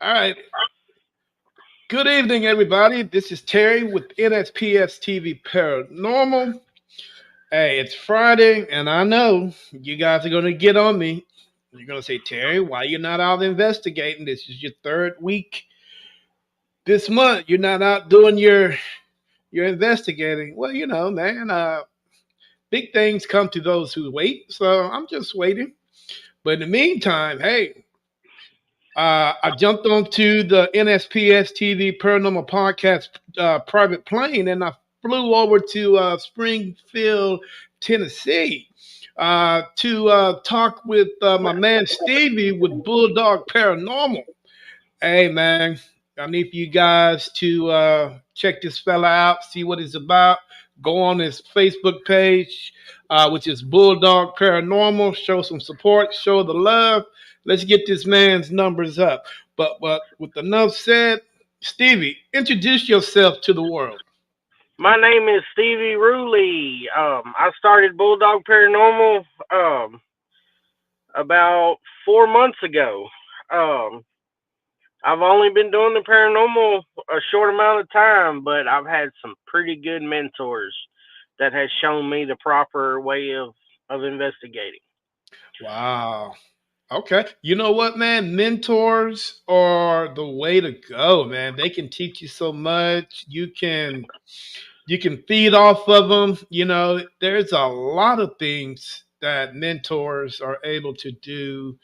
All right. Good evening, everybody. This is Terry with NSPS TV Paranormal. Hey, it's Friday, and I know you guys are going to get on me. You're going to say, Terry, why you not out investigating? This is your third week this month. You're not out doing your investigating. Well, man. Big things come to those who wait, so I'm just waiting. But in the meantime, hey, I jumped onto the NSPS TV Paranormal Podcast private plane and I flew over to Springfield, Tennessee to talk with my man Stevie with Bulldog Paranormal. Hey, man, I need for you guys to check this fella out, see what he's about. Go on his Facebook page, which is Bulldog Paranormal. Show some support, show the love. Let's get this man's numbers up. But with enough said, Stevie, introduce yourself to the world. My name is Stevie Ruley. I started Bulldog Paranormal about 4 months ago. Um, I've only been doing the paranormal a short amount of time, but I've had some pretty good mentors that has shown me the proper way of investigating. Wow. Okay. You know what, man? Mentors are the way to go, man. They can teach you so much. You can feed off of them. There's a lot of things that mentors are able to do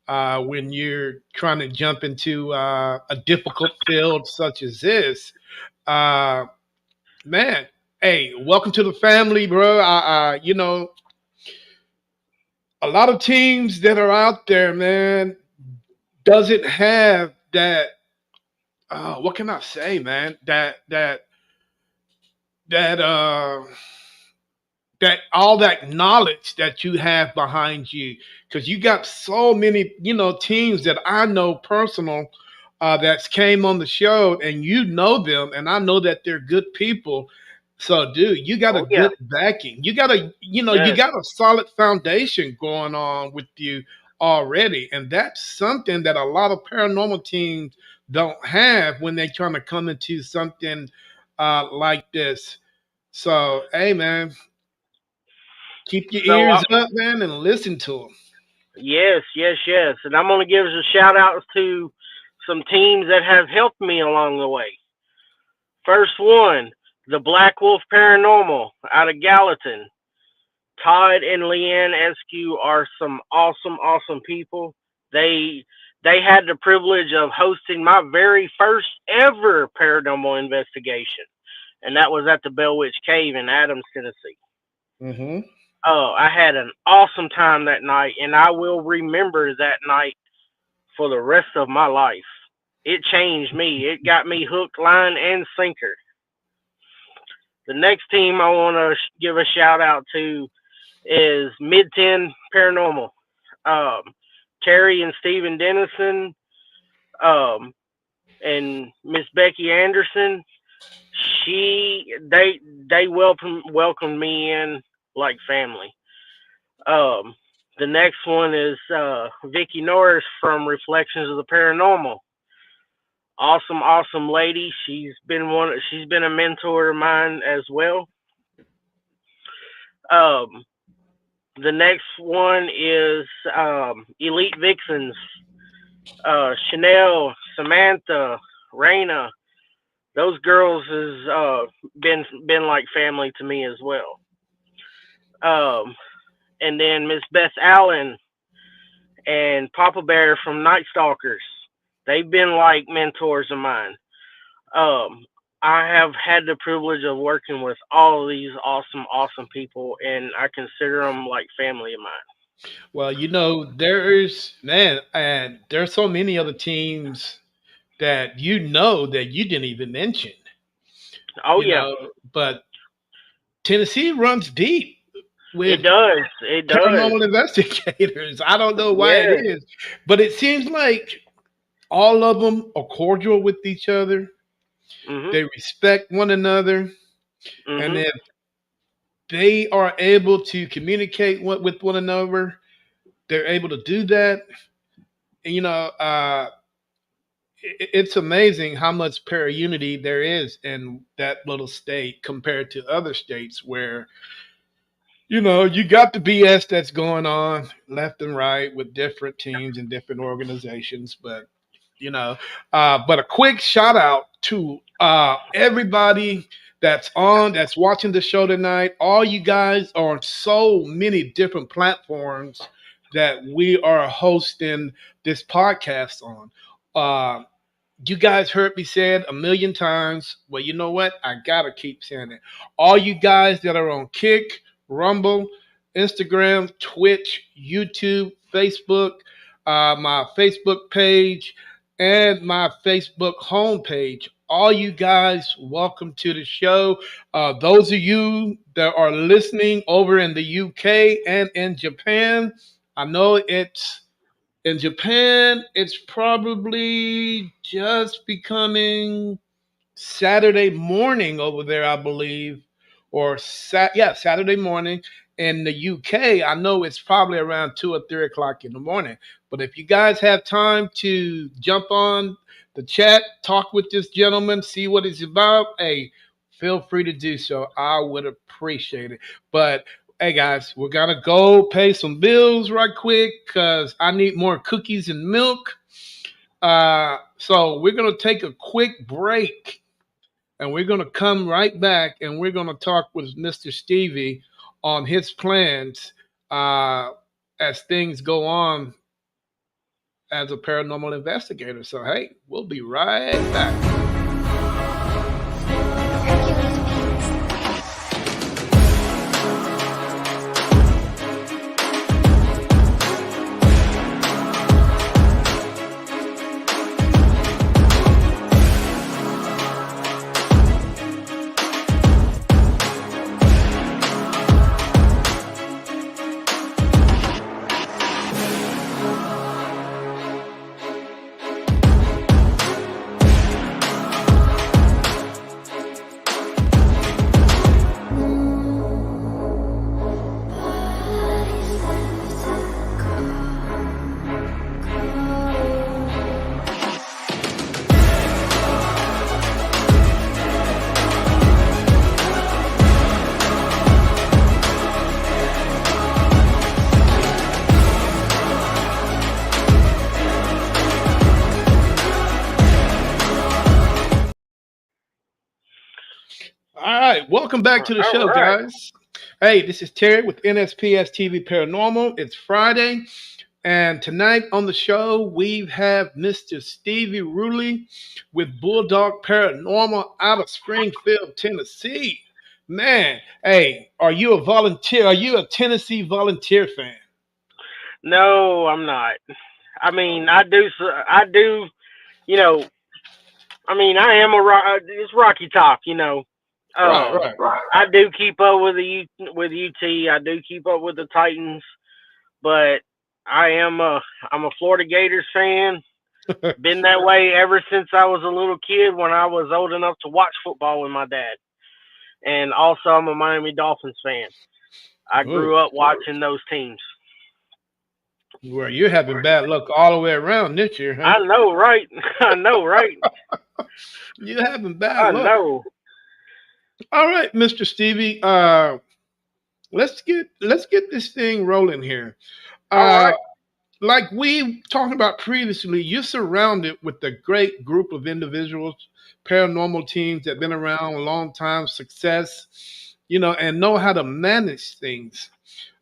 when you're trying to jump into a difficult field such as this. Uh, Man, hey, welcome to the family, bro. A lot of teams that are out there, man, doesn't have that. What can I say, man? That that all that knowledge that you have behind you, because you got so many, teams that I know personal that's came on the show, and you know them, and I know that they're good people. So, dude, you got a Oh yeah, good backing. You yes. got a solid foundation going on with you already, and that's something that a lot of paranormal teams don't have when they're trying to come into something like this. So, hey, man, keep your So ears up, man, and listen to them. yes, yes, yes, and I'm gonna give a shout out to some teams that have helped me along the way. First one, the Black Wolf Paranormal out of Gallatin. Todd and Leanne Eskew are some awesome, awesome people. They they had the privilege of hosting my very first ever paranormal investigation, and that was at the Bell Witch Cave in Adams, Tennessee. Hmm. Oh, I had an awesome time that night, and I will remember that night for the rest of my life. It changed me. It got me hook, line, and sinker. The next team I want to give a shout out to is Mid 10 Paranormal. Um, Terry and Stephen Dennison, um, and Miss Becky Anderson. They welcomed me in like family. Um, the next one is Vicky Norris from Reflections of the Paranormal. Awesome, awesome lady. She's been a mentor of mine as well. Um, the next one is Elite Vixens. Chanel, Samantha, Raina. Those girls has been like family to me as well. Um, and then Miss Beth Allen and Papa Bear from Night Stalkers. They've been like mentors of mine. Um, I have had the privilege of working with all of these awesome, awesome people, and I consider them like family of mine. Well, there's man, and there's so many other teams that that you didn't even mention. Oh You yeah, know, but Tennessee runs deep it with does. It does. paranormal investigators. I don't know why it Yes. is, but it seems like all of them are cordial with each other. Mhm. They respect one another, and Mhm. if they are able to communicate with one another, they're able to do that. And, it's amazing how much para unity there is in that little state compared to other states where you got the BS that's going on left and right with different teams and different organizations. But a quick shout out to everybody that's watching the show tonight. All you guys are on so many different platforms that we are hosting this podcast on. Uh, you guys heard me say it a million times. Well, you know what? I gotta keep saying it. All you guys that are on Kick, Rumble, Instagram, Twitch, YouTube, Facebook, my Facebook page, and my Facebook homepage. All you guys, welcome to the show. Those of you that are listening over in the UK and in Japan, I know it's in Japan, it's probably just becoming Saturday morning over there, I believe, or Saturday morning. In the UK, I know it's probably around 2 or 3 o'clock in the morning. But if you guys have time to jump on the chat, talk with this gentleman, see what it's about, hey, feel free to do so. I would appreciate it. But hey, guys, we're gonna go pay some bills right quick because I need more cookies and milk. So we're gonna take a quick break and we're going to come right back and we're going to talk with Mr. Stevie on his plans uh, as things go on as a paranormal investigator. So, hey, we'll be right back. All right, welcome back to the All show, right. guys. Hey, this is Terry with NSPS TV Paranormal. It's Friday, and tonight on the show we have Mr. Stevie Ruley with Bulldog Paranormal out of Springfield, Tennessee. Man, hey, are you a volunteer? Are you a Tennessee volunteer fan? No, I'm not. I mean, I do. I do. You know. I mean, I am a. It's Rocky Top. Right, right. I do keep up with with UT. I do keep up with the Titans, but I am a. I'm a Florida Gators fan. Been that way ever since I was a little kid when I was old enough to watch football with my dad. And also, I'm a Miami Dolphins fan. I Oh, grew up watching those teams. well, you're having bad luck all the way around this year, huh? I know, right? I know, right? You're having bad I luck. know. All right, Mr. Stevie. Let's get this thing rolling here. All Uh, right. like we talked about previously, you're surrounded with a great group of individuals, paranormal teams that have been around a long time, success, and know how to manage things.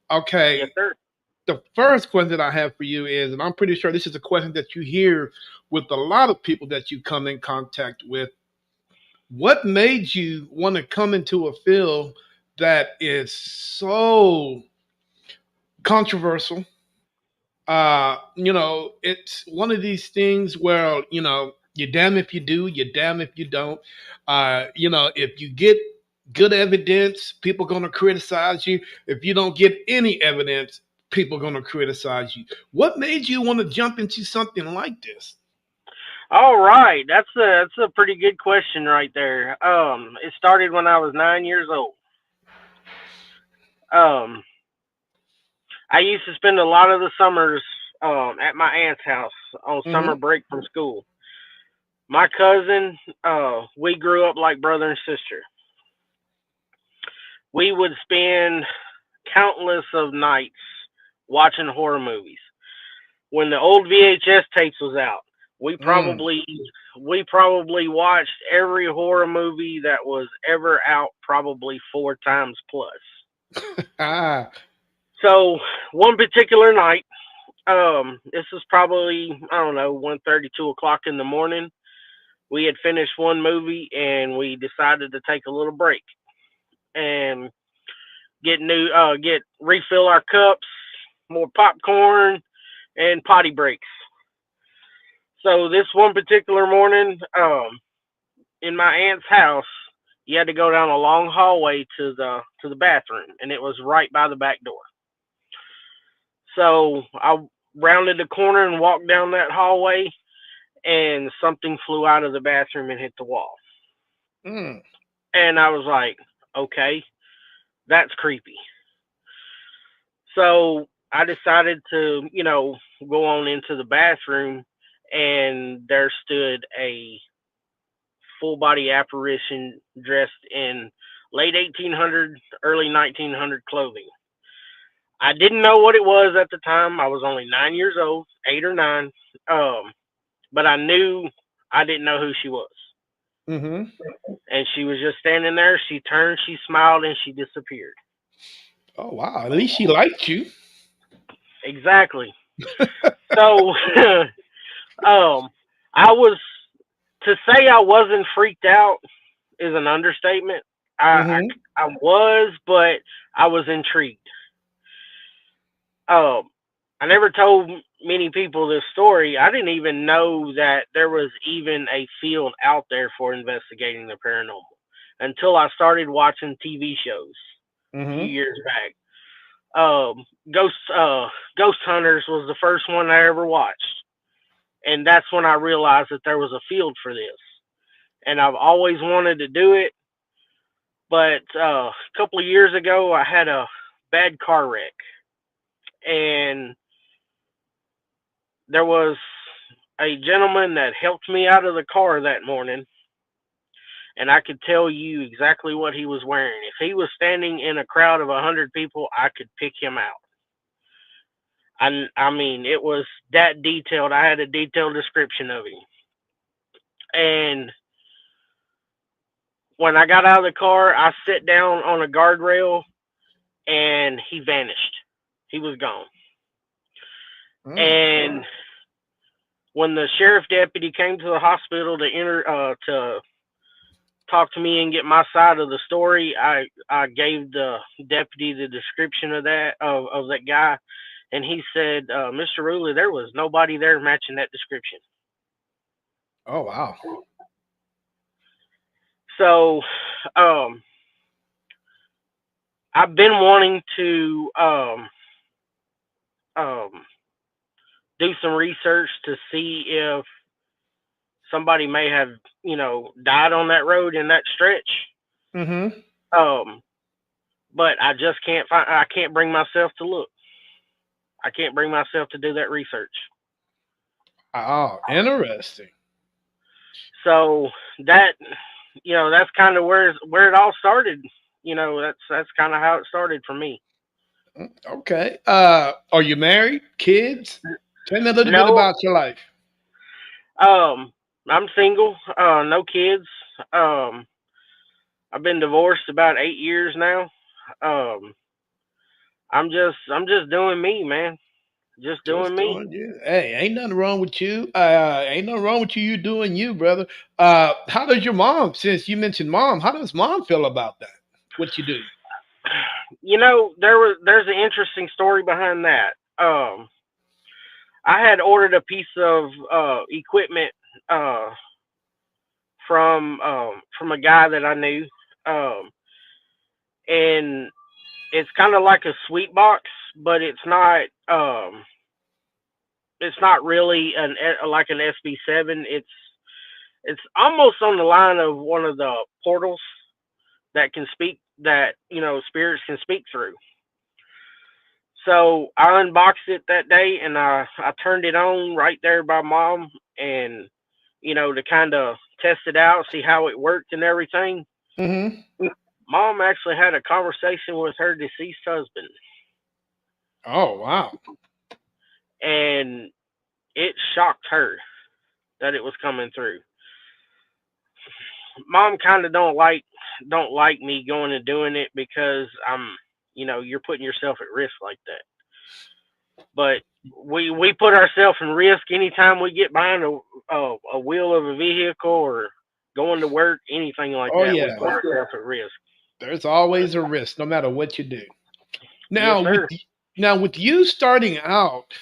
Yes, Okay, sir. the first question that I have for you is, and I'm pretty sure this is a question that you hear with a lot of people that you come in contact with. What made you want to come into a field that is so controversial? It's one of these things where, you're damn if you do, you're damn if you don't. If you get good evidence, people gonna criticize you. If you don't get any evidence, people gonna criticize you. What made you want to jump into something like this? All right. That's a pretty good question right there. It started when I was 9 years old. Um, I used to spend a lot of the summers at my aunt's house on summer Hmm. break from school. My cousin, we grew up like brother and sister. We would spend countless of nights watching horror movies. When the old VHS tapes was out, we Mm. probably we probably watched every horror movie that was ever out probably four times plus. Ah. So one particular night, this was probably I don't know 1:30, 2 o'clock in the morning. We had finished one movie and we decided to take a little break and get refill our cups, more popcorn, and potty breaks. So this one particular morning, in my aunt's house, you had to go down a long hallway to the bathroom, and it was right by the back door. So I rounded the corner and walked down that hallway, and something flew out of the bathroom and hit the wall. Mm. And I was like, okay, that's creepy. So I decided to, go on into the bathroom, and there stood a full body apparition dressed in late 1800, early 1900 clothing. I didn't know what it was at the time. I was only 9 years old, 8 or 9. Um, but I knew I didn't know who she was. Mm-hmm. And she was just standing there. She turned, she smiled, and she disappeared. Oh wow. At least she liked you. Exactly. So, I was to say I wasn't freaked out is an understatement. Mm-hmm. I was, but I was intrigued. Um, I never told many people this story. I didn't even know that there was even a field out there for investigating the paranormal until I started watching TV shows a few Mm-hmm. years back. Um, Ghost Ghost Hunters was the first one I ever watched, and that's when I realized that there was a field for this. And I've always wanted to do it, but a couple of years ago I had a bad car wreck, and there was a gentleman that helped me out of the car that morning, and I could tell you exactly what he was wearing. If he was standing in a crowd of 100 people, I could pick him out. I mean, it was that detailed. I had a detailed description of him. And when I got out of the car, I sat down on a guardrail, and he vanished. He was gone. Mm. And when the sheriff deputy came to the hospital to talk to me and get my side of the story, I gave the deputy the description of that guy, and he said, "Mr. Ruley, there was nobody there matching that description." Oh wow. So, um, I've been wanting to um, do some research to see if somebody may have died on that road in that stretch. Mm-hmm. Um, but I just can't find. I can't bring myself to look. I can't bring myself to do that research. Oh, interesting. So that that's kind of where it all started. That's kind of how it started for me. Mm. Okay. Are you married? Kids? Tell me a little bit No, about your life. um, I'm single. No kids. Um, I've been divorced about 8 years now. Um, I'm just doing me, man. Just doing Just me. doing you. Hey, ain't nothing wrong with you. Ain't nothing wrong with you. You doing you, brother. How does your mom? Since you mentioned mom, how does mom feel about that? What you do? There's an interesting story behind that. I had ordered a piece of equipment uh, from a guy that I knew, um, and it's kind of like a sweet box, but it's not really like an SB7. It's almost on the line of one of the portals that can speak that spirits can speak through. So I unboxed it that day, and I turned it on right there by mom, and to kind of test it out, see how it worked and everything. Mm-hmm. Mom actually had a conversation with her deceased husband, Oh, wow. and it shocked her that it was coming through. Mom kind of don't like me going and doing it because you're putting yourself at risk like that. But we put ourselves in risk anytime we get behind a wheel of a vehicle or going to work, anything like Oh, that. We yeah. put ourselves at risk. There's always a risk, no matter what you do. Yes, Now, sir. with you starting out,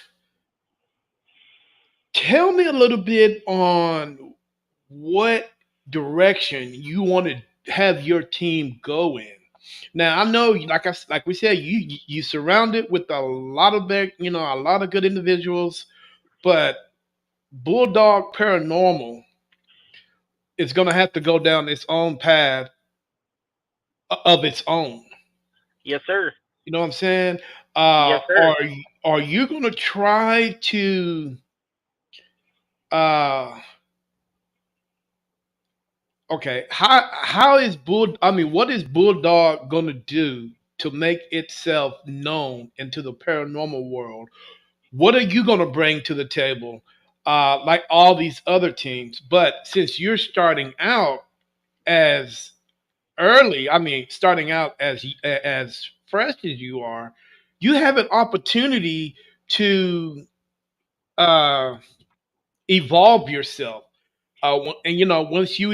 tell me a little bit on what direction you want to have your team go in. Now, I know, like we said, you surrounded with a lot of a lot of good individuals, but Bulldog Paranormal is going to have to go down its own path of its own. Yes, sir. You know what I'm saying? Yes, sir. Are you going to try to uh okay, how is Bull I mean, what is Bulldog going to do to make itself known into the paranormal world? What are you going to bring to the table? Like all these other teams, but since you're starting out as early, I mean, starting out as fresh as you are, you have an opportunity to uh, evolve yourself. And once you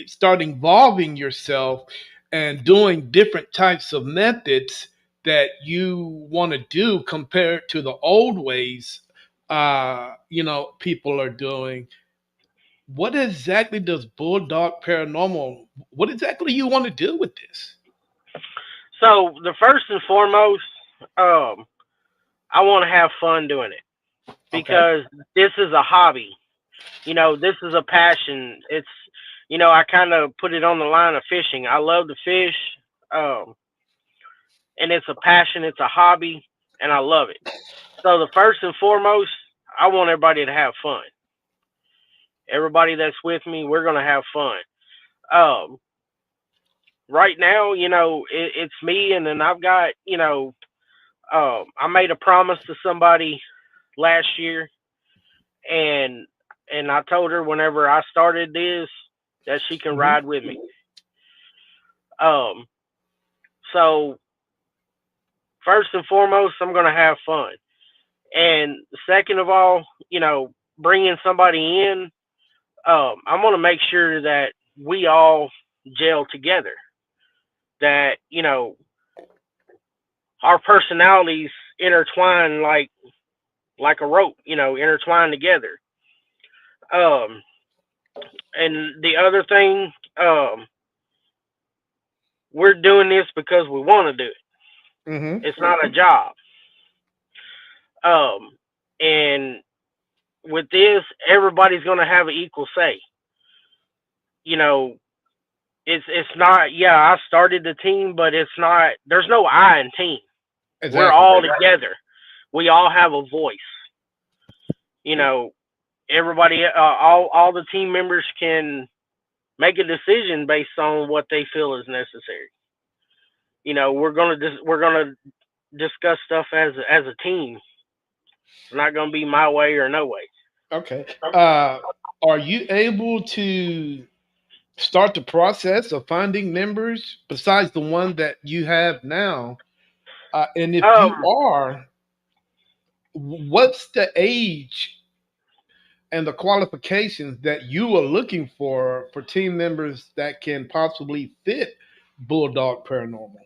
start involving yourself and doing different types of methods that you want to do compared to the old ways, people are doing. What exactly does Bulldog Paranormal? What exactly you want to do with this? So the first and foremost, um, I want to have fun doing it Okay. because this is a hobby. This is a passion. I kind of put it on the line of fishing. I love to fish, um, and it's a passion. It's a hobby, and I love it. So the first and foremost, I want everybody to have fun. Everybody that's with me, we're gonna have fun. Um, right now, it's me, and then I've got, I made a promise to somebody last year, and I told her whenever I started this that she can Hmm. ride with me. Um, so first and foremost, I'm gonna have fun, and second of all, bringing somebody in, I'm gonna make sure that we all gel together. That our personalities intertwine like a rope, intertwine together. Um, and the other thing, we're doing this because we want to do it. Hmm. It's not a job. Um, and with this, everybody's going to have an equal say. You know, it's not. Yeah, I started the team, but it's not. There's no I in team. We're Exactly. all together. We all have a voice. You know, everybody, all the team members can make a decision based on what they feel is necessary. We're gonna discuss stuff as a team. It's not gonna be my way or no way. Okay. Uh, are you able to start the process of finding members besides the one that you have now? And if you Um, are, what's the age and the qualifications that you are looking for team members that can possibly fit Bulldog Paranormal?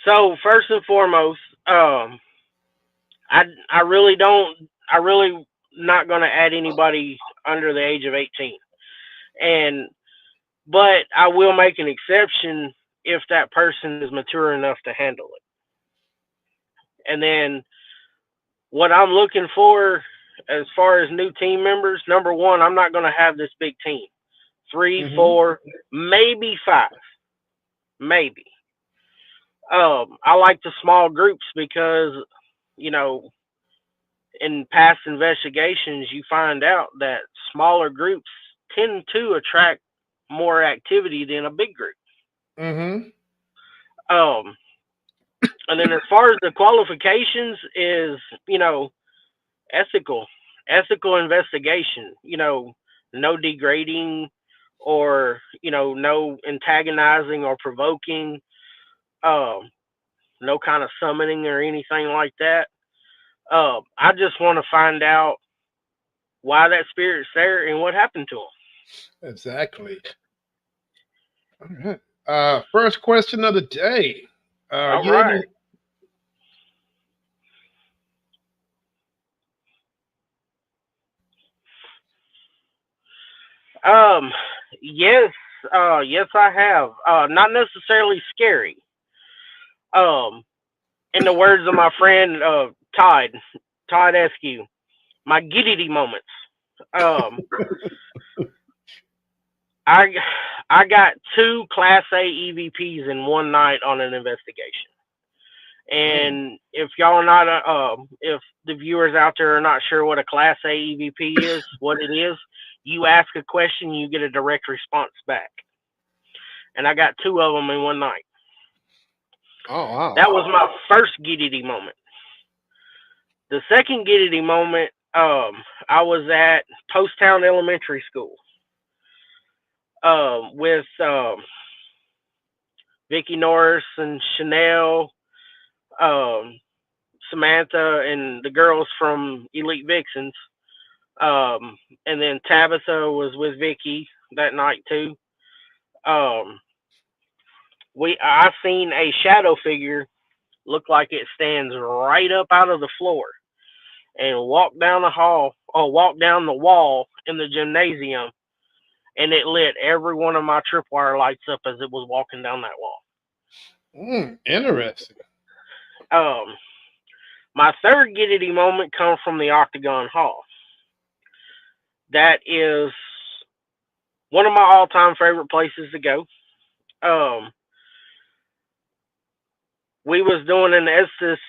so first and foremost, I I really don't. I really not gonna add anybody under the age of 18, and but I will make an exception if that person is mature enough to handle it. And then what I'm looking for as far as new team members, number one, I'm not going to have this big team. Three, Hmm. four, maybe five, maybe. I like the small groups because, you know, in past investigations, you find out that smaller groups tend to attract more activity than a big group. Mm-hmm. Um, and then as far as the qualifications is, you know, ethical, ethical investigation. You know, no degrading or no antagonizing or provoking. Um, no kind of summoning or anything like that. I just want to find out why that spirit's there and what happened to Exactly. All right. First question of the day. him. Are All you right. able? Um, yes, yes, I have. Not necessarily scary. Um, in the words of my friend Todd Eskew, my giddity moments. Um, I I got two Class A EVPs in one night on an investigation. Mm, And if y'all are not, if the viewers out there are not sure what a Class A EVP is, what it is, you ask a question, you get a direct response back. And I got two of them in one night. oh wow. That was my first giddity moment. The second giddity moment, I was at Post Town Elementary School with Vicky Norris and Chanel, um, Samantha, and the girls from Elite Vixens. And then Tabitha was with Vicky that night too. Um, I seen a shadow figure look like it stands right up out of the floor and walk down the hall or walk down the wall in the gymnasium, and it lit every one of my tripwire lights up as it was walking down that wall. Interesting. Um, my third giddity moment comes from the Octagon Hall. That is one of my all-time favorite places to go. Um, we was doing an Estes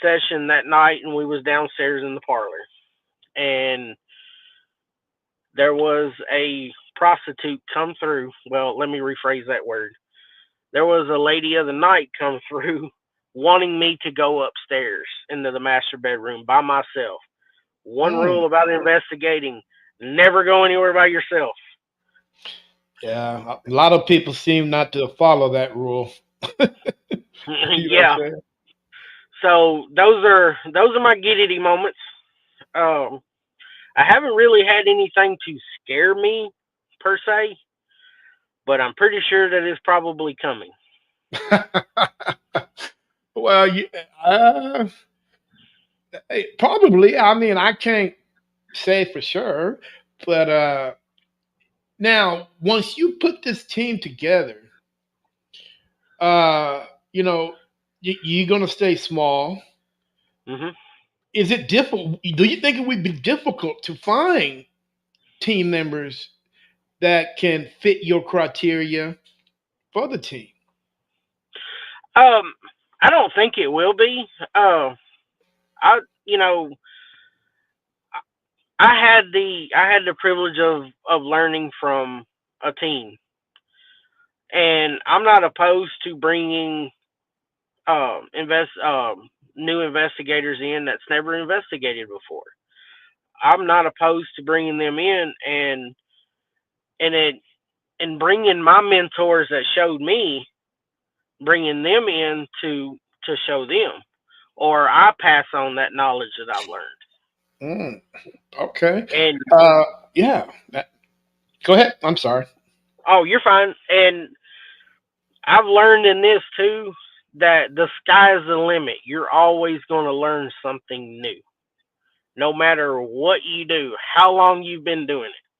session that night, and we was downstairs in the parlor, and there was a prostitute come through. Well, let me rephrase that word. There was a lady of the night come through wanting me to go upstairs into the master bedroom by myself. One Mm, rule about investigating: never go anywhere by yourself. yeah, a lot of people seem not to follow that rule. You know what I'm Yeah. saying? So those are my giddity moments. Um, I haven't really had anything to scare me per se, but I'm pretty sure that it's probably coming. Well, uh, probably. I mean, I can't say for sure, but now once you put this team together, uh, you know, you're gonna stay small. Hmm. Is it difficult? Do you think it would be difficult to find team members that can fit your criteria for the team? Um, I don't think it will be. I you know I had the privilege of learning from a team, and I'm not opposed to bringing invest new investigators in that's never investigated before. I'm not opposed to bringing them in and it and bringing my mentors that showed me, bringing them in to show them, or I pass on that knowledge that I've learned. Mm, okay. And Uh, yeah. Go ahead. I'm sorry. oh, you're fine. And I've learned in this too that the sky's the limit. You're always going to learn something new, no matter what you do, how long you've been doing it.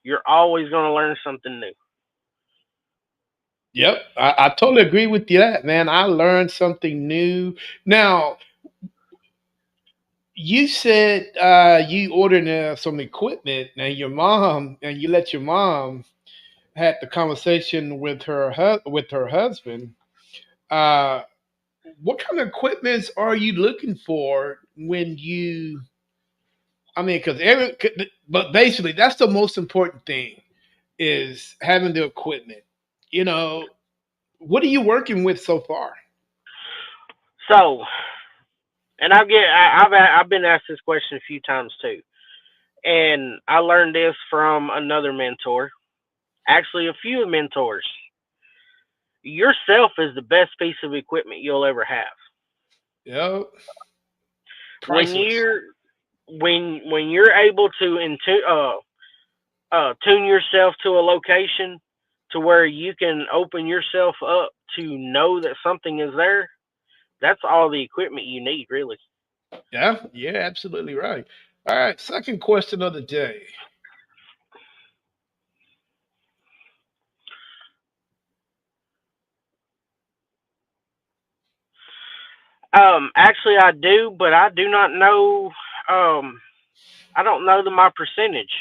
You're always going to learn something new. Yep, I totally agree with you that man. I learned something new. Now, you said you ordered some equipment, and you let your mom had the conversation with with her husband. Uh, what kind of equipments are you looking for when you I mean, because but basically, that's the most important thing is having the equipment. You know, what are you working with so far? So, and I've been asked this question a few times too, and I learned this from another mentor, actually a few mentors. Yourself is the best piece of equipment you'll ever have. Yeah, When priceless. you're when you're able to tune yourself to a location to where you can open yourself up to know that something is there, that's all the equipment you need, really. Yeah, yeah, absolutely right. All right, second question of the day. Actually, I do, but I do not know. Um, I don't know my percentage.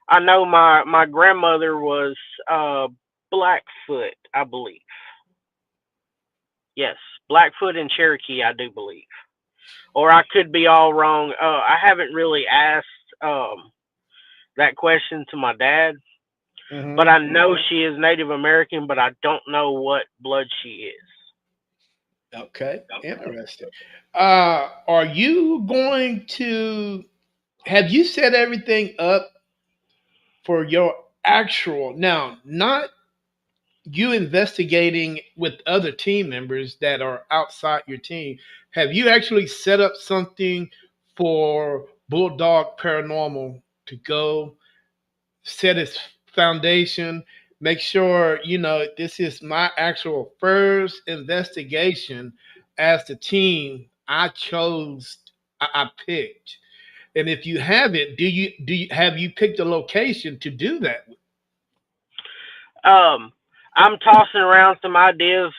I know my grandmother was uh Blackfoot, I believe. Yes, Blackfoot and Cherokee, I do believe. Or I could be all wrong. I haven't really asked that question to my dad, but Hmm. I know she is Native American, but I don't know what blood she is. Okay, interesting. Are you going to have you set everything up for your actual now, not you investigating with other team members that are outside your team? Have you actually set up something for Bulldog Paranormal to go set its foundation, make sure, this is my actual first investigation as the team I chose, I picked? And if you haven't, do you have you picked a location to do that? Um, I'm tossing around some ideas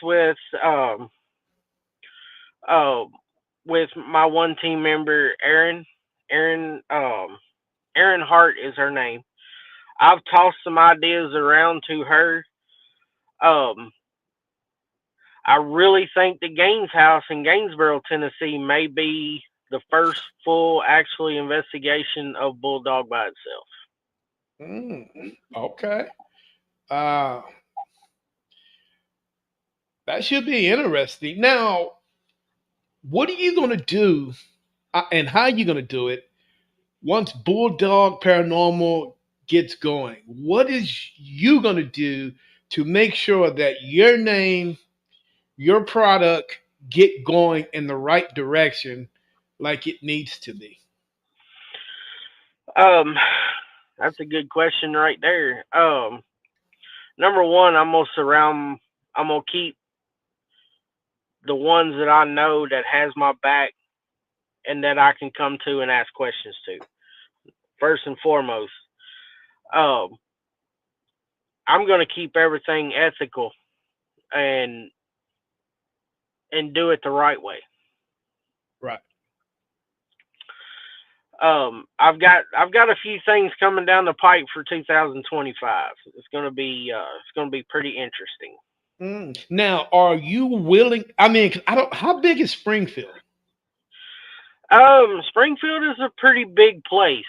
uh, with my one team member, Erin. Erin, Erin Hart is her name. I've tossed some ideas around to her. Um, I really think the Gaines House in Gainesboro, Tennessee, may be the first full, actually, investigation of Bulldog by itself. Mm, okay. Uh, that should be interesting. Now, what are you going to do and how are you going to do it once Bulldog Paranormal gets going? What is you going to do to make sure that your name, your product get going in the right direction like it needs to be? Um, that's a good question right there. Number one, I'm gonna keep the ones that I know that has my back and that I can come to and ask questions to. First and foremost, um, I'm gonna keep everything ethical and do it the right way. Right. I've got a few things coming down the pipe for 2025. It's gonna be pretty interesting. Now, are you willing? I mean, 'cause I don't. How big is Springfield? Springfield is a pretty big place.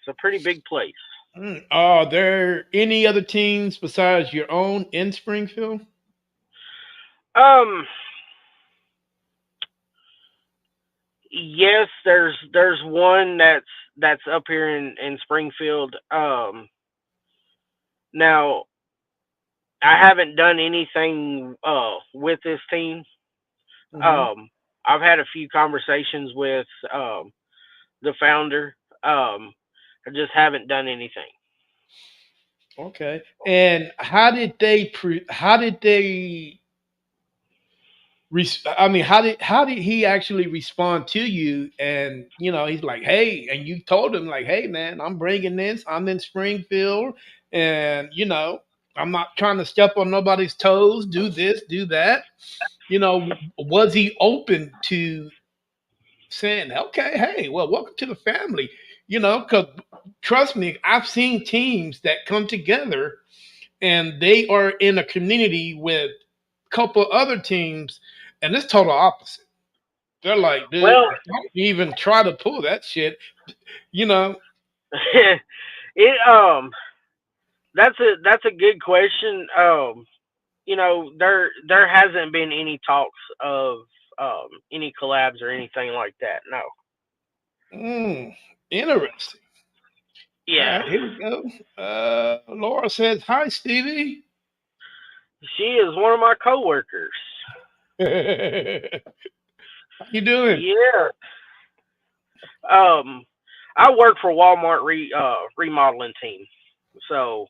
It's a pretty big place. Are there any other teams besides your own in Springfield? Um, yes, there's one that's up here in Springfield. Now I haven't done anything with this team. Hmm. Um, I've had a few conversations with the founder. I just haven't done anything. Okay. And I mean, how did he actually respond to you? And he's like, "Hey," and you told him like, "Hey, man, I'm bringing this. I'm in Springfield, and I'm not trying to step on nobody's toes. Do this, do that." Was he open to saying, "Okay, hey, well, welcome to the family"? Because trust me, I've seen teams that come together and they are in a community with a couple other teams, and it's total opposite. They're like, dude, Well, don't even try to pull that shit. You know. it that's a good question. There hasn't been any talks of any collabs or anything like that. No. Mm, interesting. All Yeah. right, here we go. Laura says, "Hi, Stevie." She is one of my coworkers. How you doing? Yeah. Um, I work for Walmart remodeling team, so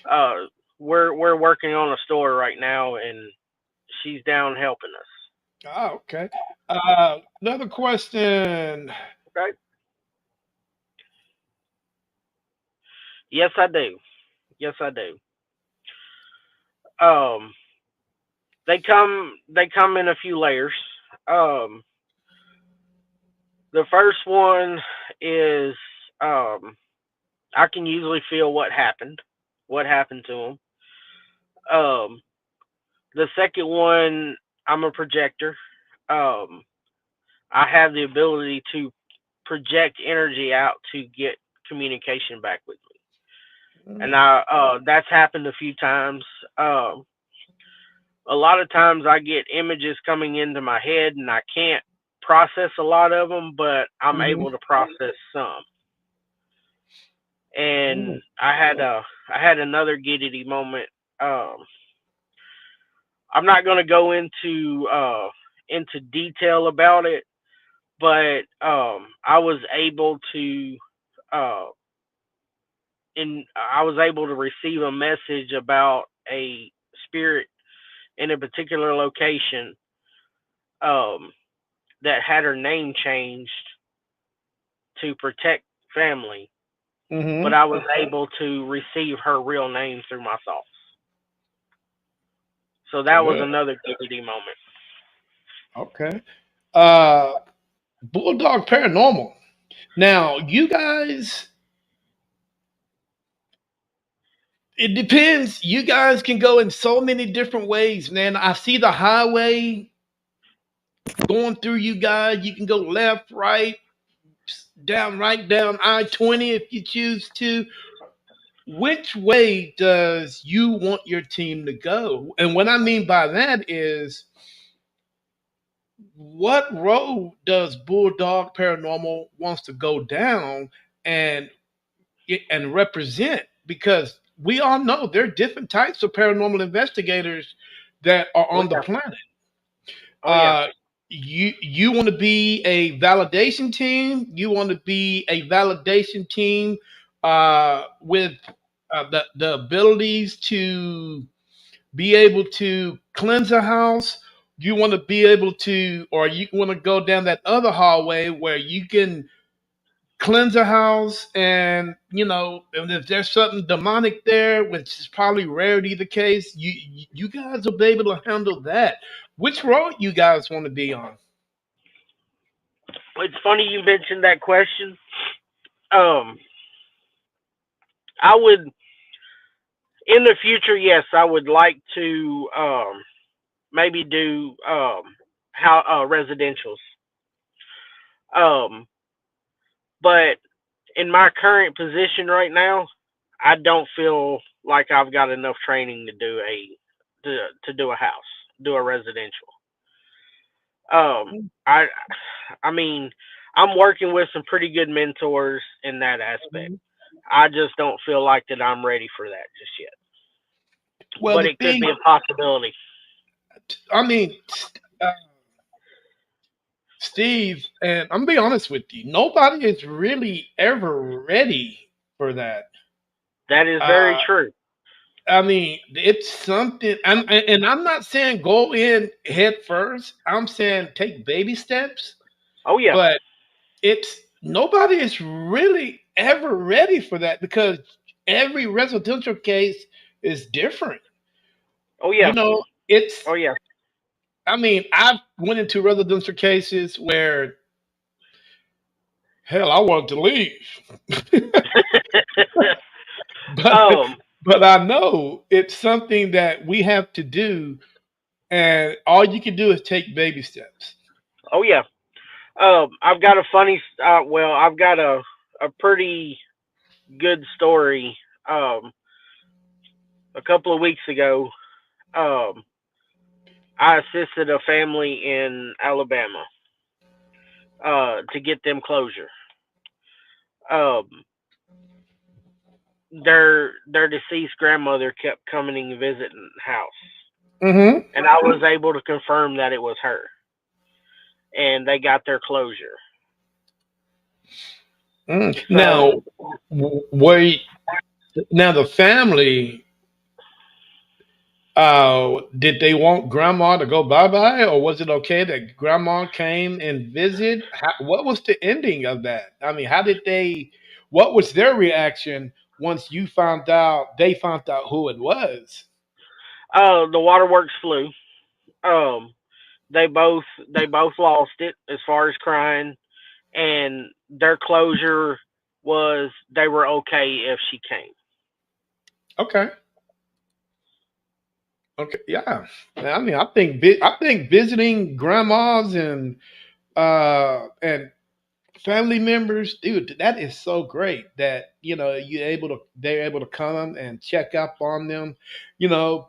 uh, we're working on a store right now, and she's down helping us. Oh, okay. Another question. Okay. Yes, I do. Yes, I do. Um, they come in a few layers. Um, the first one is um, I can usually feel what happened to them. Um, the second one, I'm a projector. Um, I have the ability to project energy out to get communication back with me, and Mm, I that's happened a few times. Um, a lot of times I get images coming into my head, and I can't process a lot of them, but I'm mhm, able to process some. mm, And I had another giddity moment. Um, I'm not going to go into detail about it, but I was able to uh, I was able to receive a message about a spirit in a particular location um, that had her name changed to protect family, but mhm. I was able to receive her real name through my thoughts. So that was Good. another giggity moment. Okay. Uh, Bulldog Paranormal. Now, you guys, it depends. You guys can go in so many different ways, man. I see the highway going through you guys. You can go left, right down I-20 if you choose to. Which way does you want your team to go? And what I mean by that is, what road does Bulldog Paranormal wants to go down and represent? Because we all know there are different types of paranormal investigators that are Oh on the yeah, planet. oh yeah, Uh, you want to be a validation team. You want to be a validation team with the abilities to be able to cleanse a house. You want to be able to, or you want to go down that other hallway where you can cleanse a house, and and if there's something demonic there, which is probably rarely the case, you guys will be able to handle that. Which road you guys want to be on? it's funny you mentioned that question. Um, I would in the future, yes, I would like to maybe do how residentials. Um, but in my current position right now, I don't feel like I've got enough training to do a house, do a residential. I I mean, I'm working with some pretty good mentors in that aspect. I just don't feel like that I'm ready for that just yet. Well, But the it could thing, be a possibility. I mean, uh, Steve, and I'm gonna be honest with you, nobody is really ever ready for that. That is very Uh, true. I mean, it's something, and I'm not saying go in head first. I'm saying take baby steps, Oh yeah. but it's nobody is really ever ready for that because every residential case is different. Oh You yeah. know, it's. Oh yeah. I mean, I've went into residential cases where hell, I wanted to leave, but um. but I know it's something that we have to do, and all you can do is take baby steps. Oh yeah. I've got a funny. Well, I've got a pretty good story. Um, a couple of weeks ago, um, I assisted a family in Alabama to get them closure. Um, their deceased grandmother kept coming and visiting the house, Mm-hmm. and I was able to confirm that it was her, and they got their closure. Mm. So, Now, were now the family, did they want grandma to go bye bye, or was it okay that grandma came and visit? What was the ending of that? I mean, how did they? What was their reaction once you found out? They found out who it was. the waterworks flew. Um, they both they both lost it as far as crying, and their closure was they were okay if she came. Okay. Okay. Yeah. I mean, I think visiting grandmas and family members, dude, that is so great that they're able to come and check up on them,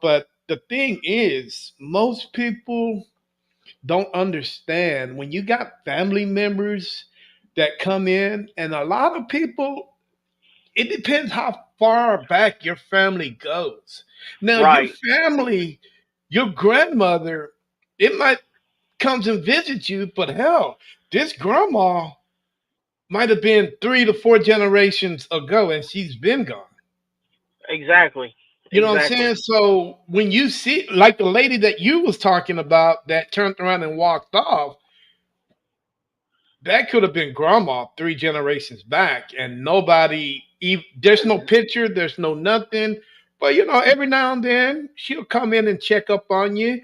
but the thing is most people don't understand when you got family members that come in, and a lot of people, it depends how far back your family goes. Now your Right. family, your grandmother, it might comes and visit you, but hell, this grandma might have been 3 to 4 generations ago and she's been gone. Exactly. You know what I'm saying? Exactly. So when you see like the lady that you was talking about that turned around and walked off, that could have been grandma 3 generations back and there's no picture, there's no nothing. But every now and then she'll come in and check up on you,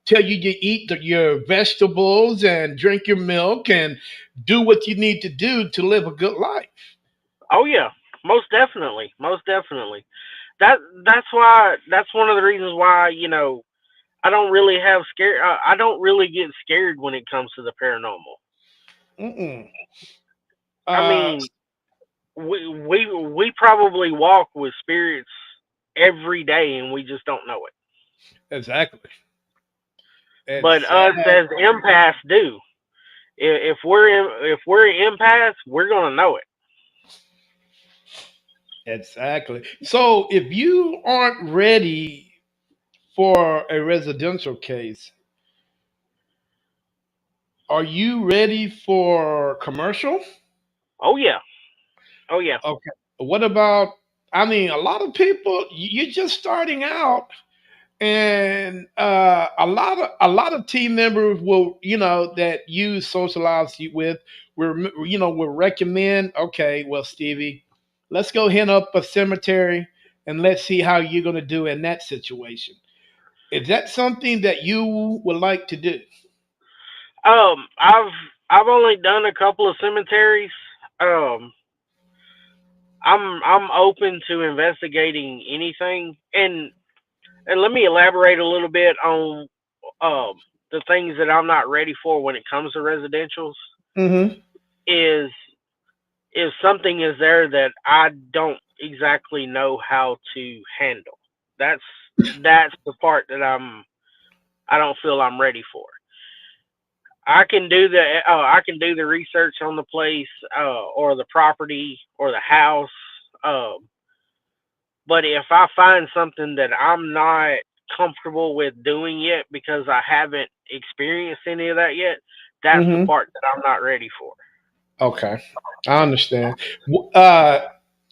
tell you to eat your vegetables and drink your milk and do what you need to do to live a good life. Oh yeah. Most definitely. Most definitely. That that's one of the reasons why I don't really have scare. I don't really get scared when it comes to the paranormal. Mm-mm. I Uh, mean, we probably walk with spirits every day and we just don't know it. exactly. But us Exactly. as empaths do. If we're empaths, we're gonna know it. Exactly. So if you aren't ready for a residential case, are you ready for commercial? Oh yeah. Oh yeah. Okay. What about? I mean, a lot of people. You're just starting out, and a lot of team members will, that you socialize with, will recommend. Okay, well, Stevie, let's go hit up a cemetery and let's see how you're going to do in that situation. Is that something that you would like to do? I've only done a couple of cemeteries. Um, I'm open to investigating anything, and let me elaborate a little bit on the things that I'm not ready for when it comes to residentials. Mm-hmm. Is if something is there that I don't exactly know how to handle. That's that's the part that I don't feel I'm ready for. I can do the research on the place or the property or the house. Um, but if I find something that I'm not comfortable with doing yet because I haven't experienced any of that yet, that's the Mm-hmm. part that I'm not ready for. Okay, I understand.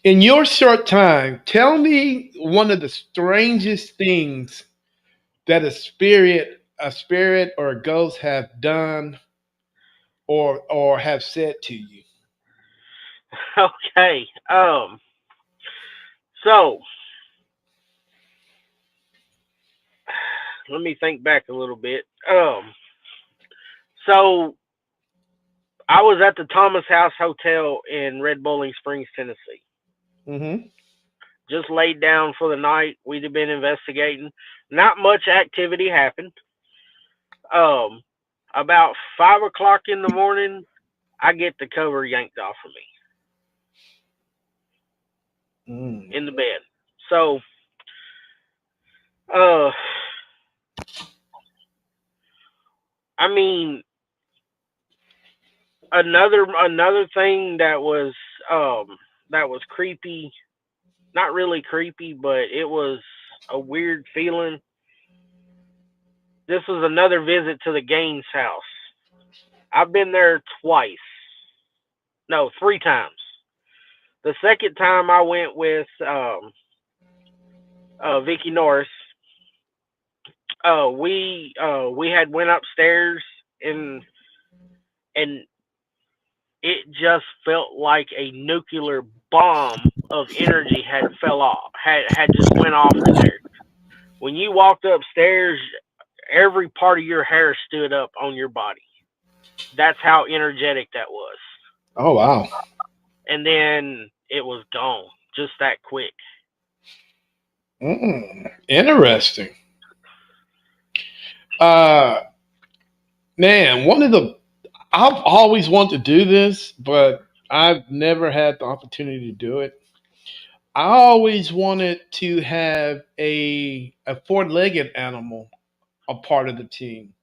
In your short time, tell me one of the strangest things that a spirit or a ghost have done or have said to you. Okay. So let me think back a little bit. So I was at the Thomas House Hotel in Red Bowling Springs, Tennessee. Mm-hmm. Just laid down for the night. We'd have been investigating. Not much activity happened. Um, About 5 o'clock in the morning, I get the cover yanked off of me Mm. in the bed. So, uh, I mean, another thing that was creepy, not really creepy, but it was a weird feeling. This was another visit to the Gaines house. I've been there twice. No, three times. The second time I went with Vicky Norris. We had went upstairs and and it just felt like a nuclear bomb of energy had just went off in there. When you walked upstairs, every part of your hair stood up on your body. That's how energetic that was. Oh wow. And then it was gone just that quick. Interesting. Uh, man, one of the I've always wanted to do this, but I've never had the opportunity to do it. I always wanted to have a four-legged animal a part of the team.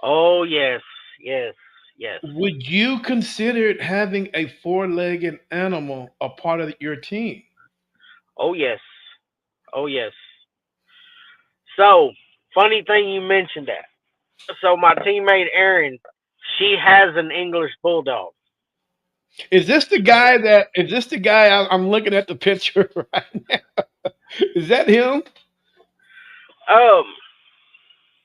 Oh yes, yes, yes. Would you consider having a four-legged animal a part of your team? Oh yes, oh yes. So funny thing you mentioned that. So my teammate Erin, she has an English bulldog. Is this the guy I'm looking at the picture right now? Is that him? Um,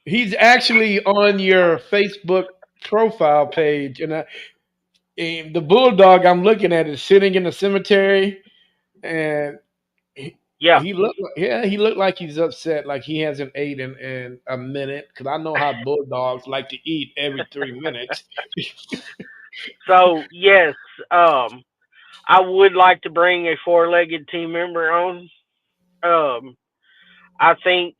He's actually on your Facebook profile page, and the bulldog I'm looking at is sitting in the cemetery, and he, yeah. he looked like, yeah, he looked like he's upset, like he hasn't ate in a minute. Because I know how bulldogs like to eat every 3 minutes. So yes, um, I would like to bring a four-legged team member on. Um, I think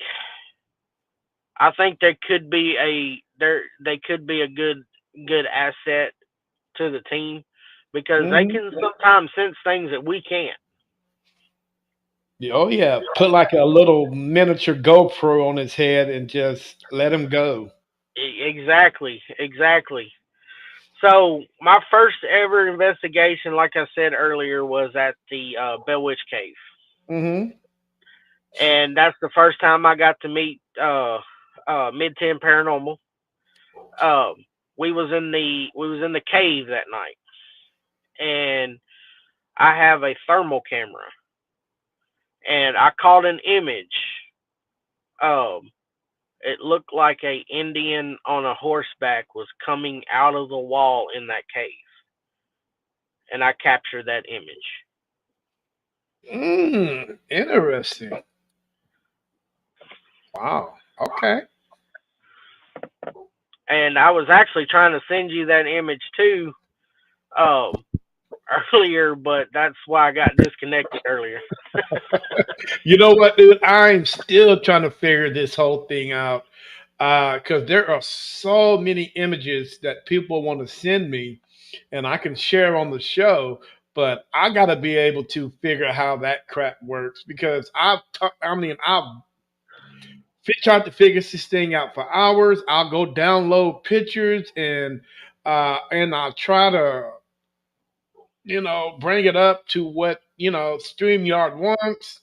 I think they could be a good asset to the team because they Hmm. can sometimes sense things that we can't. Oh yeah, put like a little miniature GoPro on his head and just let him go. Exactly, exactly. So my first ever investigation, like I said earlier, was at the Bell Witch Cave, Hmm. and that's the first time I got to meet Mid Ten Paranormal. Um, we was in the cave that night, and I have a thermal camera, and I caught an image. Um, it looked like a Indian on a horseback was coming out of the wall in that cave, and I captured that image. Interesting. Wow. Okay. And I was actually trying to send you that image too um, earlier, but that's why I got disconnected earlier. You know what, dude? I'm still trying to figure this whole thing out because there are so many images that people want to send me, and I can share on the show. But I got to be able to figure out how that crap works because I've tried to figure this thing out for hours. I'll go download pictures and I'll try to bring it up to what StreamYard wants,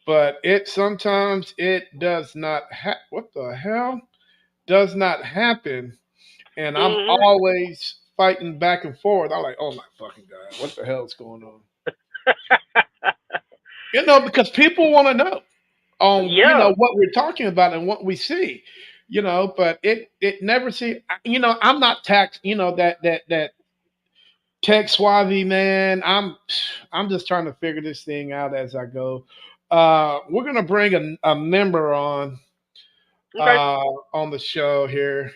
but it sometimes it does not what the hell does not happen, and I'm Hmm. always fighting back and forth. I'm like, oh my fucking god, what the hell is going on? Because people want to know on Yeah. what we're talking about and what we see, but it never see. I'm not tax, that tech suave man. I'm just trying to figure this thing out as I go. We're gonna bring a member Okay. on the show here.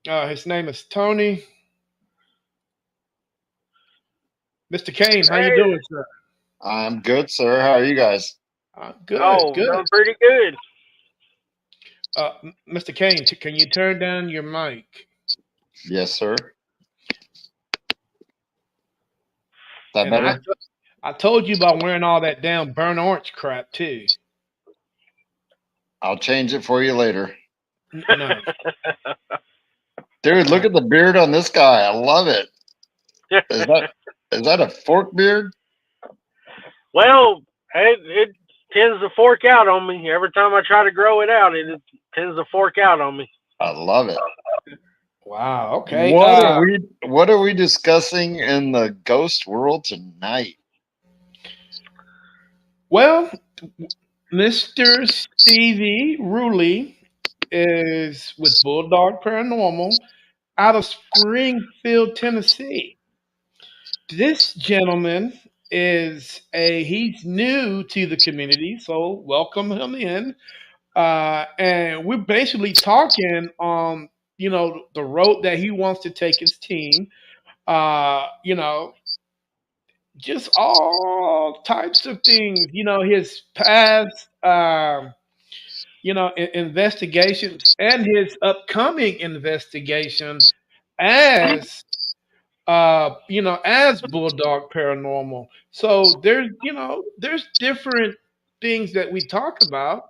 His name is Tony. Mr. Kane, how you Hey. doing, sir? I'm good, sir. How are you guys? Good, Oh, good. doing pretty good. Mr. Kane, can you turn down your mic? Yes, sir. That And better? I told you about wearing all that damn burnt orange crap too. I'll change it for you later. No. Dude, look Uh, at the beard on this guy. I love it. Is that is that a fork beard? Well, it tends to fork out on me every time I try to grow it out. It tends to fork out on me. I love it. wow. Okay. What are we discussing in the ghost world tonight? Well, Mr. Stevie Ruley is with Bulldog Paranormal out of Springfield, Tennessee. This gentleman he's new to the community, so welcome him in. And we're basically talking on, the road that he wants to take his team. You know, just all types of things. His past, investigations and his upcoming investigation as as Bulldog Paranormal. So there's different things that we talk about.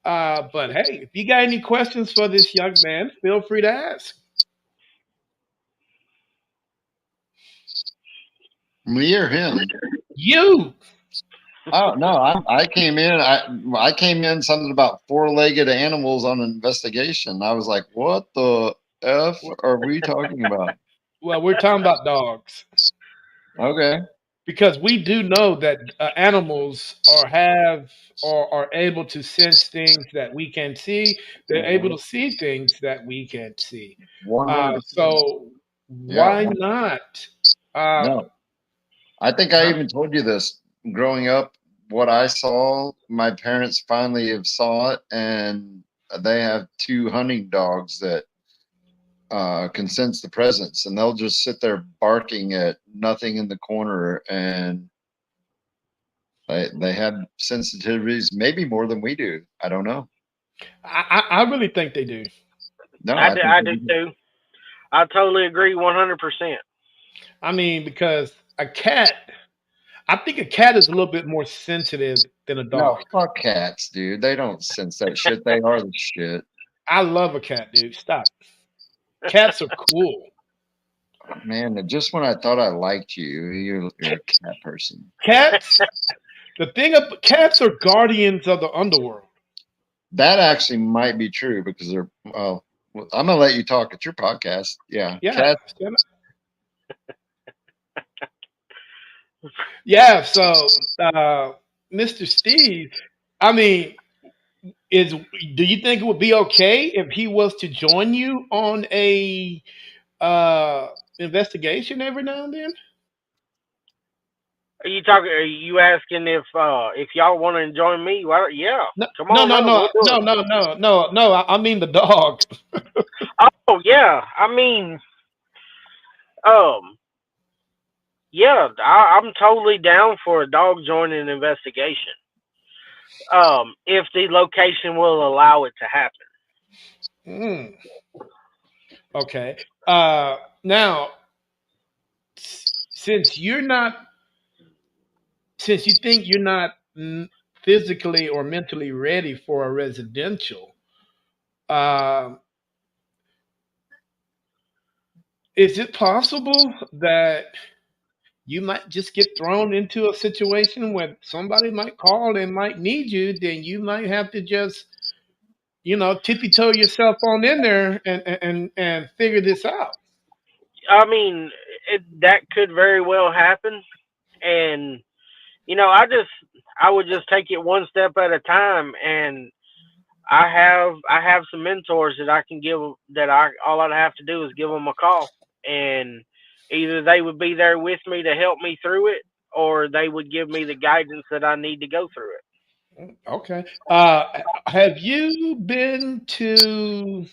But hey, if you got any questions for this young man, feel free to ask. Me or him? You. Oh no, I came in. I came in something about four-legged animals on an investigation. I was like, what the f are we talking about? Well, we're talking about dogs Okay. because we do know that animals are able to sense things that we can see. They're able to see things that we can't see. 100%. So Yeah. why not? Uh, No, I think I huh? even told you this. Growing up, what I saw, my parents finally have saw it, and they have two hunting dogs that can sense the presence, and they'll just sit there barking at nothing in the corner, and they have sensitivities, maybe more than we do. I don't know. I really think they do. No, I I do, think I they do do. too. I totally agree 100%. I mean, because I think a cat is a little bit more sensitive than a No, dog. fuck cats, dude. They don't sense that shit. They are the shit. I love a cat, dude. Stop. Cats are cool. Man, just when I thought I liked you, you're a cat person. Cats. The thing of cats are guardians of the underworld. That actually might be true because they're well. I'm gonna let you talk. It's your podcast. Yeah, Yeah. cat. Yeah. So, Mr. Steve, I mean, is do you think it would be okay if he was to join you on a uh investigation every now and then? Are you talking? Are you asking if y'all want to join me? Well, yeah, No, come no, on no, up. no, We'll do no, it. no, no, no, no. I mean the dog. Oh yeah, I mean, um, yeah, I'm totally down for a dog joining an investigation. If the location will allow it to happen. Mm, okay. Now, since since you think you're not physically or mentally ready for a residential, uh, is it possible that you might just get thrown into a situation where somebody might call and might need you? Then you might have to just, tippy toe yourself on in there and figure this out. I mean, that could very well happen, and I would just take it one step at a time, and I have some mentors that I can give that I all I'd have to do is give them a call, and either they would be there with me to help me through it, or they would give me the guidance that I need to go through it. Okay. Have you been to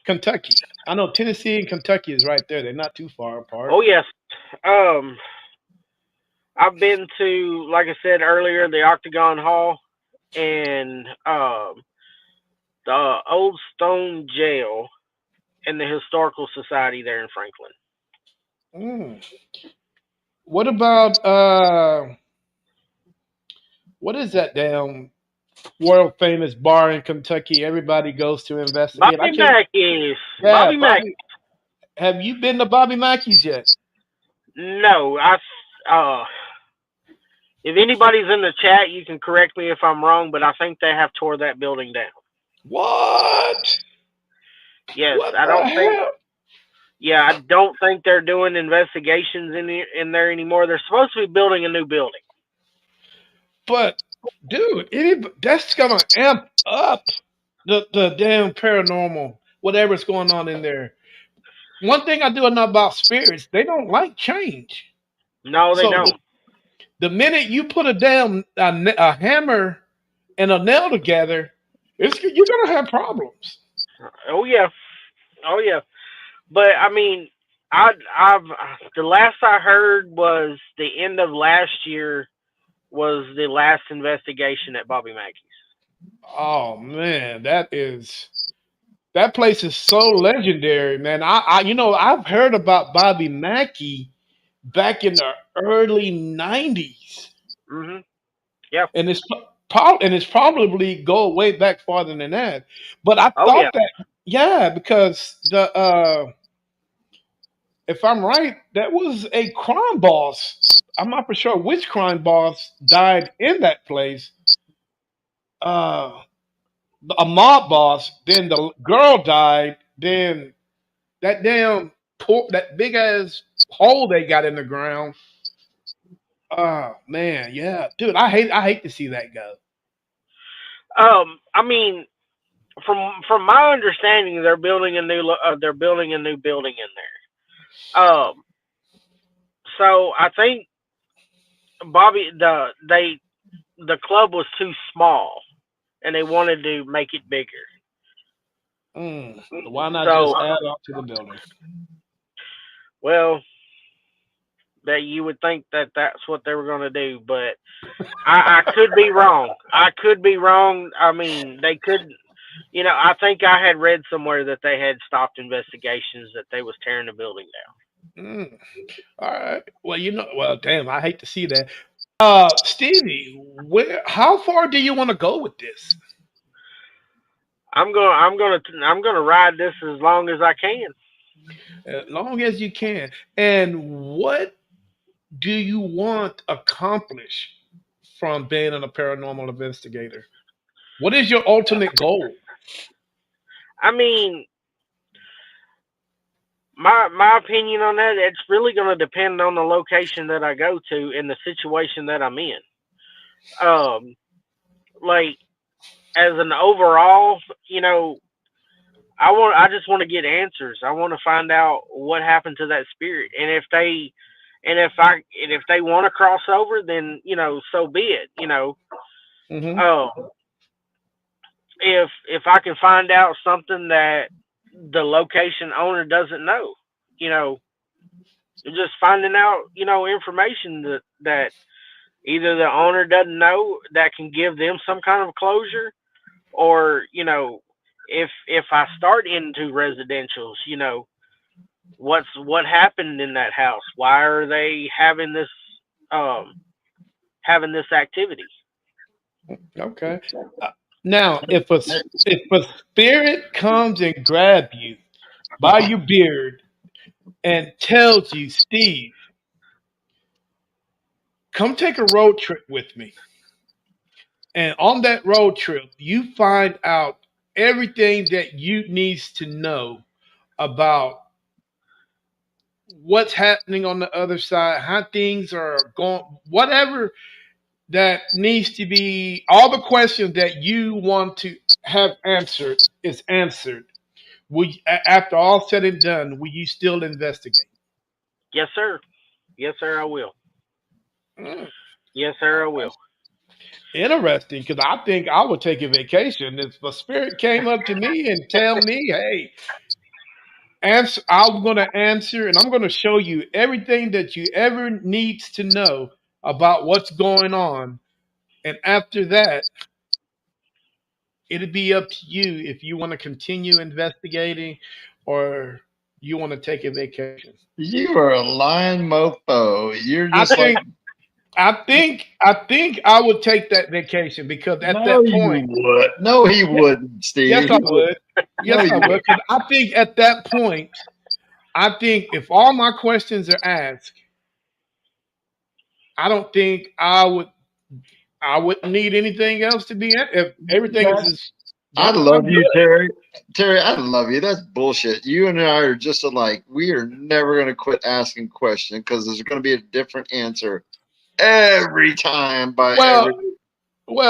Kentucky? I know Tennessee and Kentucky is right there. They're not too far apart. Oh yes, um, I've been to, like I said earlier, the Octagon Hall and The Old Stone Jail and the Historical Society there in Franklin. Mm. What about what is that damn world famous bar in Kentucky everybody goes to investigate? I Bobby can't. Mackey's. Yeah, Bobby Mack. Bobby. Have you been to Bobby Mackey's yet? No, uh if anybody's in the chat, you can correct me if I'm wrong, but I think they have tore that building down. What? Yes, What I the don't think. hell? Yeah, I don't think they're doing investigations in there anymore. They're supposed to be building a new building. But dude, that's gonna amp up the damn paranormal, whatever's going on in there. One thing I do know about spirits, they don't like change. No, they So don't. the minute you put a hammer and a nail together, you're gonna have problems. Oh yeah, oh yeah. But I mean, I've the last I heard was the end of last year was the last investigation at Bobby Mackey's. Oh man, that place is so legendary, man. I've heard about Bobby Mackey back in the early '90s, Mhm. Yeah. and it's probably go way back farther than that. But I Oh yeah. thought that, yeah, because if I'm right, that was a crime boss. I'm not for sure which crime boss died in that place. Uh, a mob boss. Then the girl died. Then that big ass hole they got in the ground. Oh man, yeah, dude, I hate to see that go. I mean, from my understanding, they're building a new building in there. So I think Bobby the club was too small, and they wanted to make it bigger. Why not So just add on to the building? well, that you would think that that's what they were going to do, but I could be wrong. I could be wrong. I mean, they could. I think I had read somewhere that they had stopped investigations that they was tearing the building down. Mm, all right. Well, well, damn, I hate to see that. Stevie, how far do you want to go with this? I'm gonna ride this as long as I can. As long as you can. And what do you want accomplished from being a paranormal investigator? What is your ultimate goal? I mean, my opinion on that, it's really going to depend on the location that I go to and the situation that I'm in. Um, like as an overall, I just want to get answers. I want to find out what happened to that spirit, and if they want to cross over, then so be it. Hmm. Um, if I can find out something that the location owner doesn't know, you know, just finding out, information that either the owner doesn't know that can give them some kind of closure, or if I start into residentials, what happened in that house? Why are they um having this activity? Okay. Uh, Now, if a spirit comes and grab you by your beard and tells you, Steve, come take a road trip with me, and on that road trip, you find out everything that you needs to know about what's happening on the other side, how things are going, whatever that needs to be, all the questions that you want to have answered is answered. After all said and done, will you still investigate? Yes, sir. Yes, sir. I will. Mm, Yes, sir. I will. interesting, because I think I would take a vacation if a spirit came up to me and tell me, "Hey, answer. I'm going to answer, and I'm going to show you everything that you ever needs to know about what's going on." And after that, it'd be up to you if you want to continue investigating or you want to take a vacation. You are a lying mofo. You're I just like, think I think I would take that vacation because at no, that you point, would. No, he yeah, wouldn't, yes, Steve. I He would. would. No, Yes, I you would. would. Because I think at that point, I think if all my questions are asked, I don't think I wouldn't need anything else to be if everything is just That's. I done. I'm love you, good. Terry. Terry, I love you. That's bullshit. You and I are just alike. We are never going to quit asking questions because there's going to be a different answer every time by Well, every.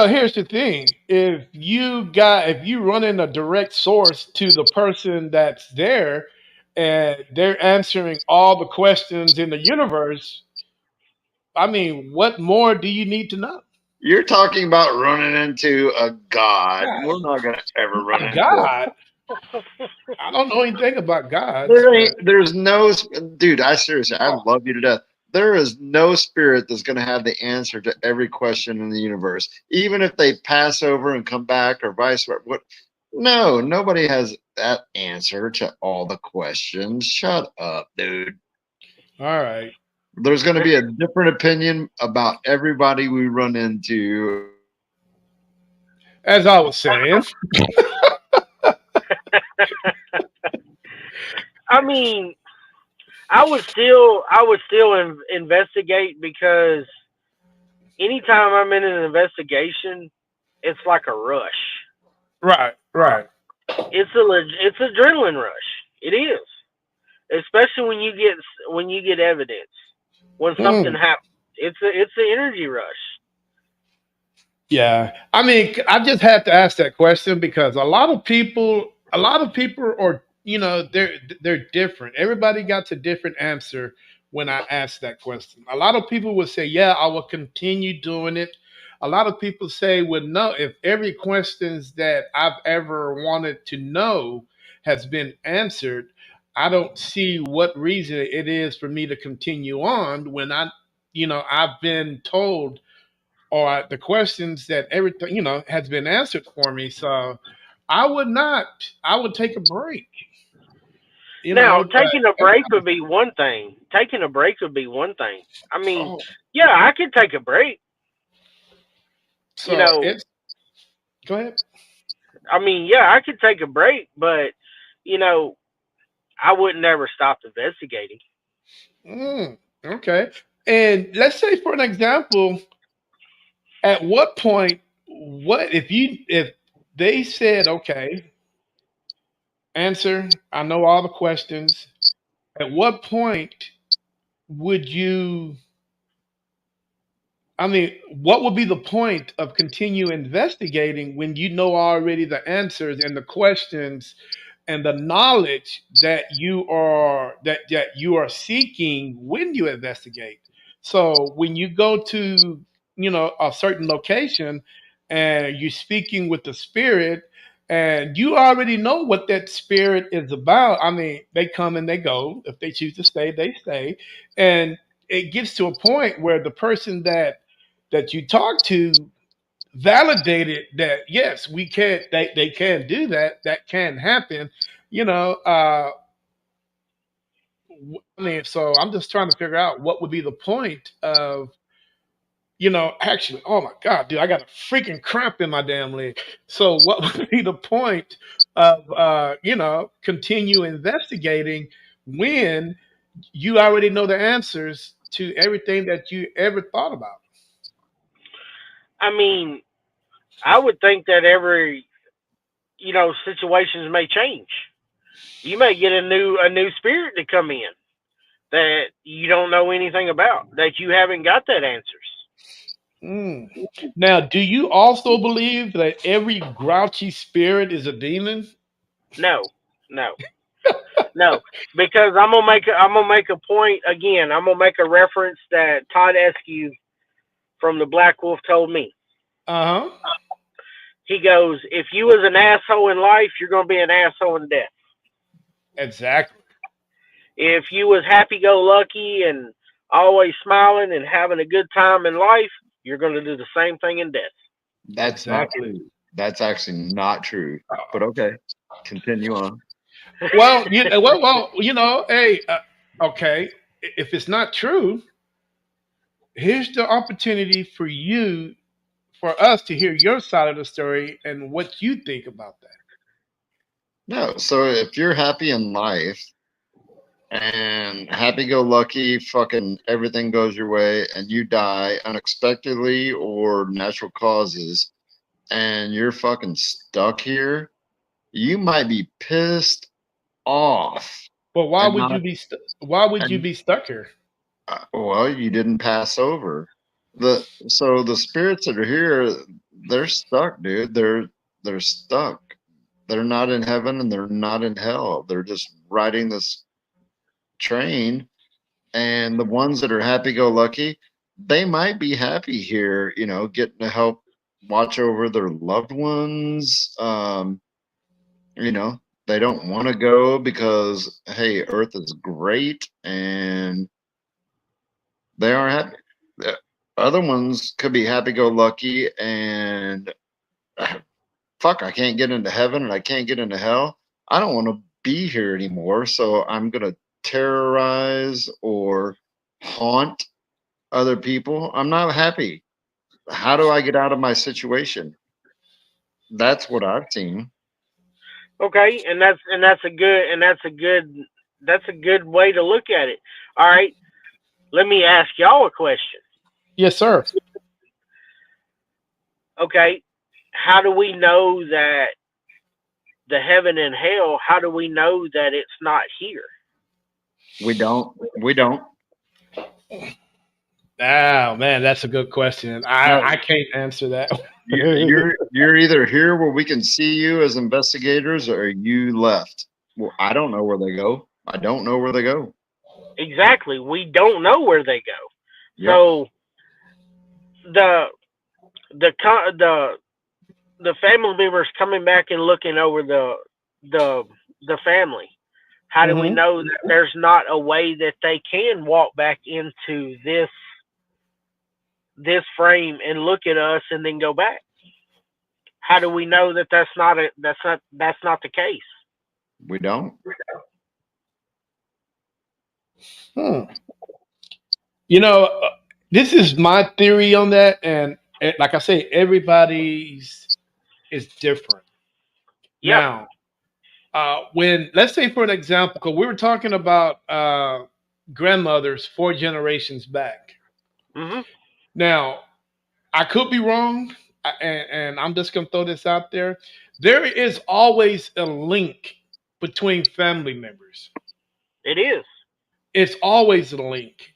here's the thing: if you run in a direct source to the person that's there, and they're answering all the questions in the universe, I mean, what more do you need to know? You're talking about running into a god. God, We're not going to ever run not into a. God. I don't know anything about gods, There ain't. but There's no. Dude, I seriously, I oh, love you to death. There is no spirit that's going to have the answer to every question in the universe, even if they pass over and come back or vice versa. What? No, nobody has that answer to all the questions. Shut up, dude. all right. There's going to be a different opinion about everybody we run into. As I was saying, I mean, I would still investigate because anytime I'm in an investigation, it's like a rush. right, right. It's adrenaline rush. It is, especially when you get evidence when something Hmm. happens. It's an energy rush. Yeah, I mean, I just had to ask that question because a lot of people are, they're different. Everybody got a different answer when I asked that question. A lot of people would say, "Yeah, I will continue doing it." A lot of people say, "Well, no. If every questions that I've ever wanted to know has been answered, I don't see what reason it is for me to continue on when I've been told." Or the questions that everything has been answered for me. So I would not. I would take a break. Now, But taking a break would be one thing. Taking a break would be one thing. I mean, oh, yeah, I could take a break. You so know, it's go ahead. I mean, yeah, I could take a break, but you know, I would never stop investigating. Okay. And let's say for an example, at what point, what if they said, okay, answer, I know all the questions. At what point would you I mean, what would be the point of continue investigating when you know already the answers and the questions and the knowledge that you are seeking when you investigate? So when you go to a certain location and you're speaking with the spirit and you already know what that spirit is about. I mean, they come and they go. If they choose to stay, they stay. And it gets to a point where the person that you talk to validated that yes, we can they can do that can happen. You know, I mean, so I'm just trying to figure out what would be the point of actually, oh my god, dude, I got a freaking cramp in my damn leg. So what would be the point of continue investigating when you already know the answers to everything that you ever thought about? I mean, I would think that every situations may change. You may get a new spirit to come in that you don't know anything about, that you haven't got that answers. Mm. Now, do you also believe that every grouchy spirit is a demon? No, no, no, because I'm gonna make a point again. I'm gonna make a reference that Todd Eskew from the Black Wolf told me. Uh huh. He goes, "If you was an asshole in life, you're gonna be an asshole in death. Exactly. If you was happy go lucky and always smiling and having a good time in life, you're gonna do the same thing in death." That's not Exactly. true. That's actually not true. But okay, continue on. Hey, okay. If it's not true, here's the opportunity for you, for us to hear your side of the story and what you think about that. No, so if you're happy in life and happy go lucky, fucking everything goes your way, and you die unexpectedly or natural causes, and you're fucking stuck here, you might be pissed off But why and would you not, be why would you and be stuck here? well, you didn't pass over. The spirits that are here, they're stuck, dude. They're stuck. They're not in heaven and they're not in hell. They're just riding this train. And the ones that are happy go lucky, they might be happy here, getting to help watch over their loved ones. You know, they don't want to go because, hey, Earth is great and they are happy. The other ones could be happy go lucky and fuck, I can't get into heaven and I can't get into hell. I don't want to be here anymore. So I'm going to terrorize or haunt other people. I'm not happy. How do I get out of my situation? That's what I've seen. Okay, that's a good way to look at it. All right, let me ask y'all a question. Yes, sir. Okay, how do we know that the heaven and hell? How do we know that it's not here? We don't. We don't. Oh man, that's a good question. No, I can't answer that. you're either here where we can see you as investigators, or you left. Well, I don't know where they go. I don't know where they go. Exactly, we don't know where they go. Yep. So the the the family members coming back and looking over the the family. How do we Hmm. know that there's not a way that they can walk back into this frame and look at us and then go back? How do we know that that's not the case? We don't. Hmm. You know, this is my theory on that, and like I say, everybody's is different. Yep. Now, when let's say for an example, because we were talking about grandmothers 4 generations back. Mhm. Now, I could be wrong, and I'm just gonna throw this out there. There is always a link between family members. It is. It's always a link.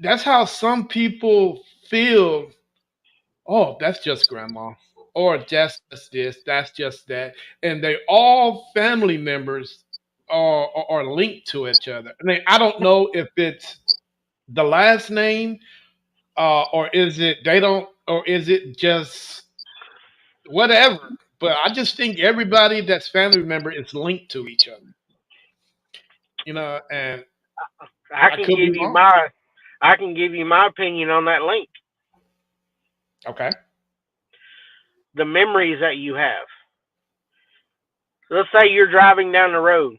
That's how some people feel. Oh, that's just grandma, or that's just this, that's just that, and they all family members are linked to each other. I mean, I don't know if it's the last name, or is it they don't, or is it just whatever. But I just think everybody that's family member is linked to each other, and I I can could be give you wrong. my I can give you my opinion on that link. Okay. The memories that you have. Let's say you're driving down the road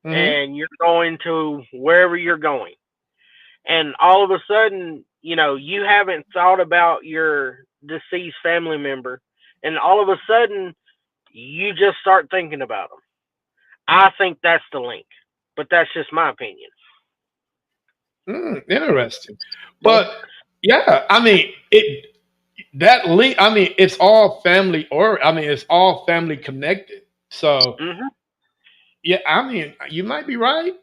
Mm-hmm. and you're going to wherever you're going, and all of a sudden, you haven't thought about your deceased family member, and all of a sudden, you just start thinking about them. I think that's the link, but that's just my opinion. Interesting. Well, But yeah, I mean that link. I mean, it's all family, or I mean, it's all family connected. So Hmm. yeah, I mean, you might be right.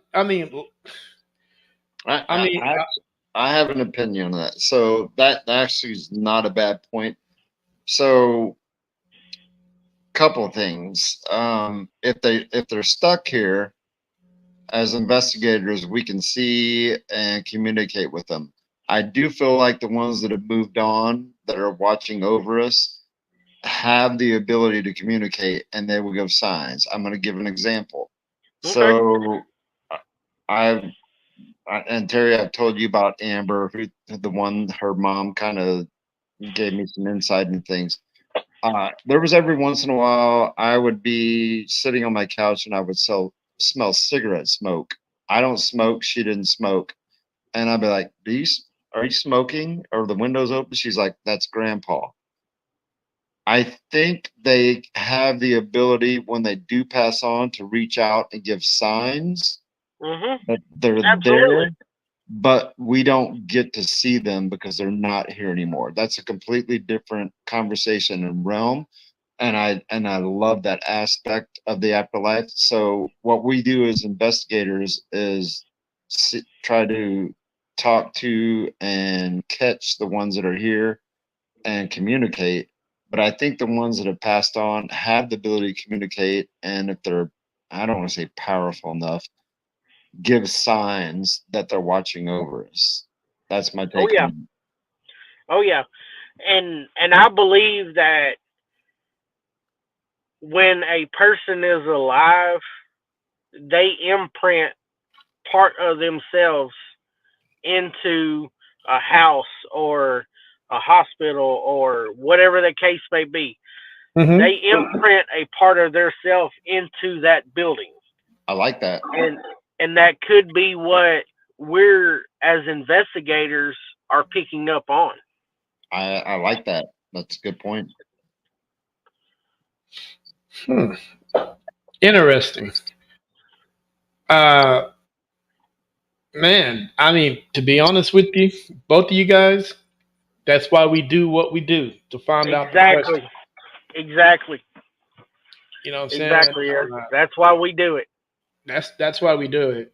I, I I, mean, I I have an opinion on that. So that actually is not a bad point. So, couple of things. If they're stuck here as investigators, we can see and communicate with them. I do feel like the ones that have moved on, that are watching over us, have the ability to communicate, and they will give signs. I'm going to give an example. Okay. So, I've and Terry, I've told you about Amber, who the one her mom kind of gave me some insight and things. There was every once in a while I would be sitting on my couch and I would smell cigarette smoke. I don't smoke. She didn't smoke, and I'd be like, are you smoking? Or the windows open?" She's like, "That's Grandpa." I think they have the ability when they do pass on to reach out and give signs Mhm. that they're Absolutely. there, but we don't get to see them because they're not here anymore. That's a completely different conversation and realm. And I love that aspect of the afterlife. So what we do as investigators is try to talk to and catch the ones that are here and communicate. But I think the ones that have passed on have the ability to communicate, and if they're, I don't want to say powerful enough, give signs that they're watching over us. That's my Oh take yeah. on it. Oh yeah. And I believe that when a person is alive, they imprint part of themselves into a house or a hospital or whatever the case may be. Mm-hmm. They imprint a part of their self into that building. I like that. And that could be what we're as investigators are picking up on. I like that. That's a good point. Hmm. Interesting. Uh, man, I mean, to be honest with you, both of you guys, that's why we do what we do to find out the question. Exactly. Exactly. You know what I'm saying? Exactly. That's why we do it. That's why we do it.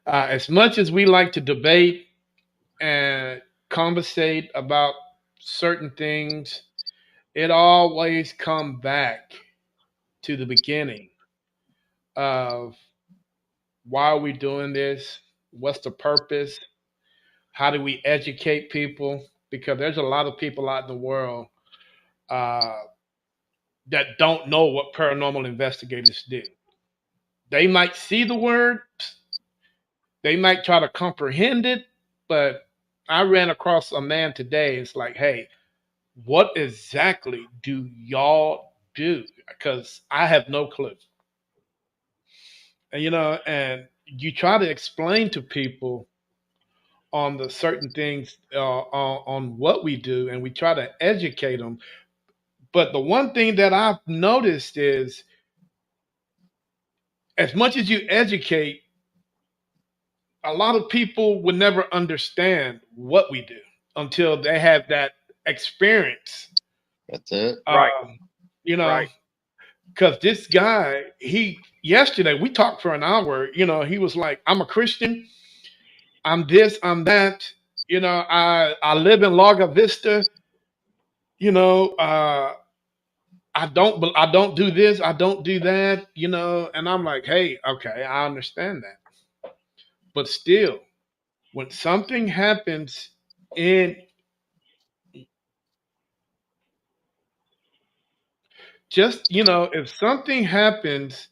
As much as we like to debate and conversate about certain things, it always come back to the beginning of why are we doing this? What's the purpose? How do we educate people? Because there's a lot of people out in the world uh, that don't know what paranormal investigators do. They might see the word, they might try to comprehend it, but I ran across a man today. It's like, hey, what exactly do y'all do? Because I have no clue. And you try to explain to people on the certain things on what we do, and we try to educate them. But the one thing that I've noticed is, as much as you educate, a lot of people would never understand what we do until they have that experience. That's it. Right. Um, you know, Right. because this guy, he yesterday we talked for an hour. He was like, "I'm a Christian. I'm this. I'm that. I live in Laga Vista. You know, I don't do this. I don't do that. And I'm like, hey, okay, I understand that, but still, when something happens in just if something happens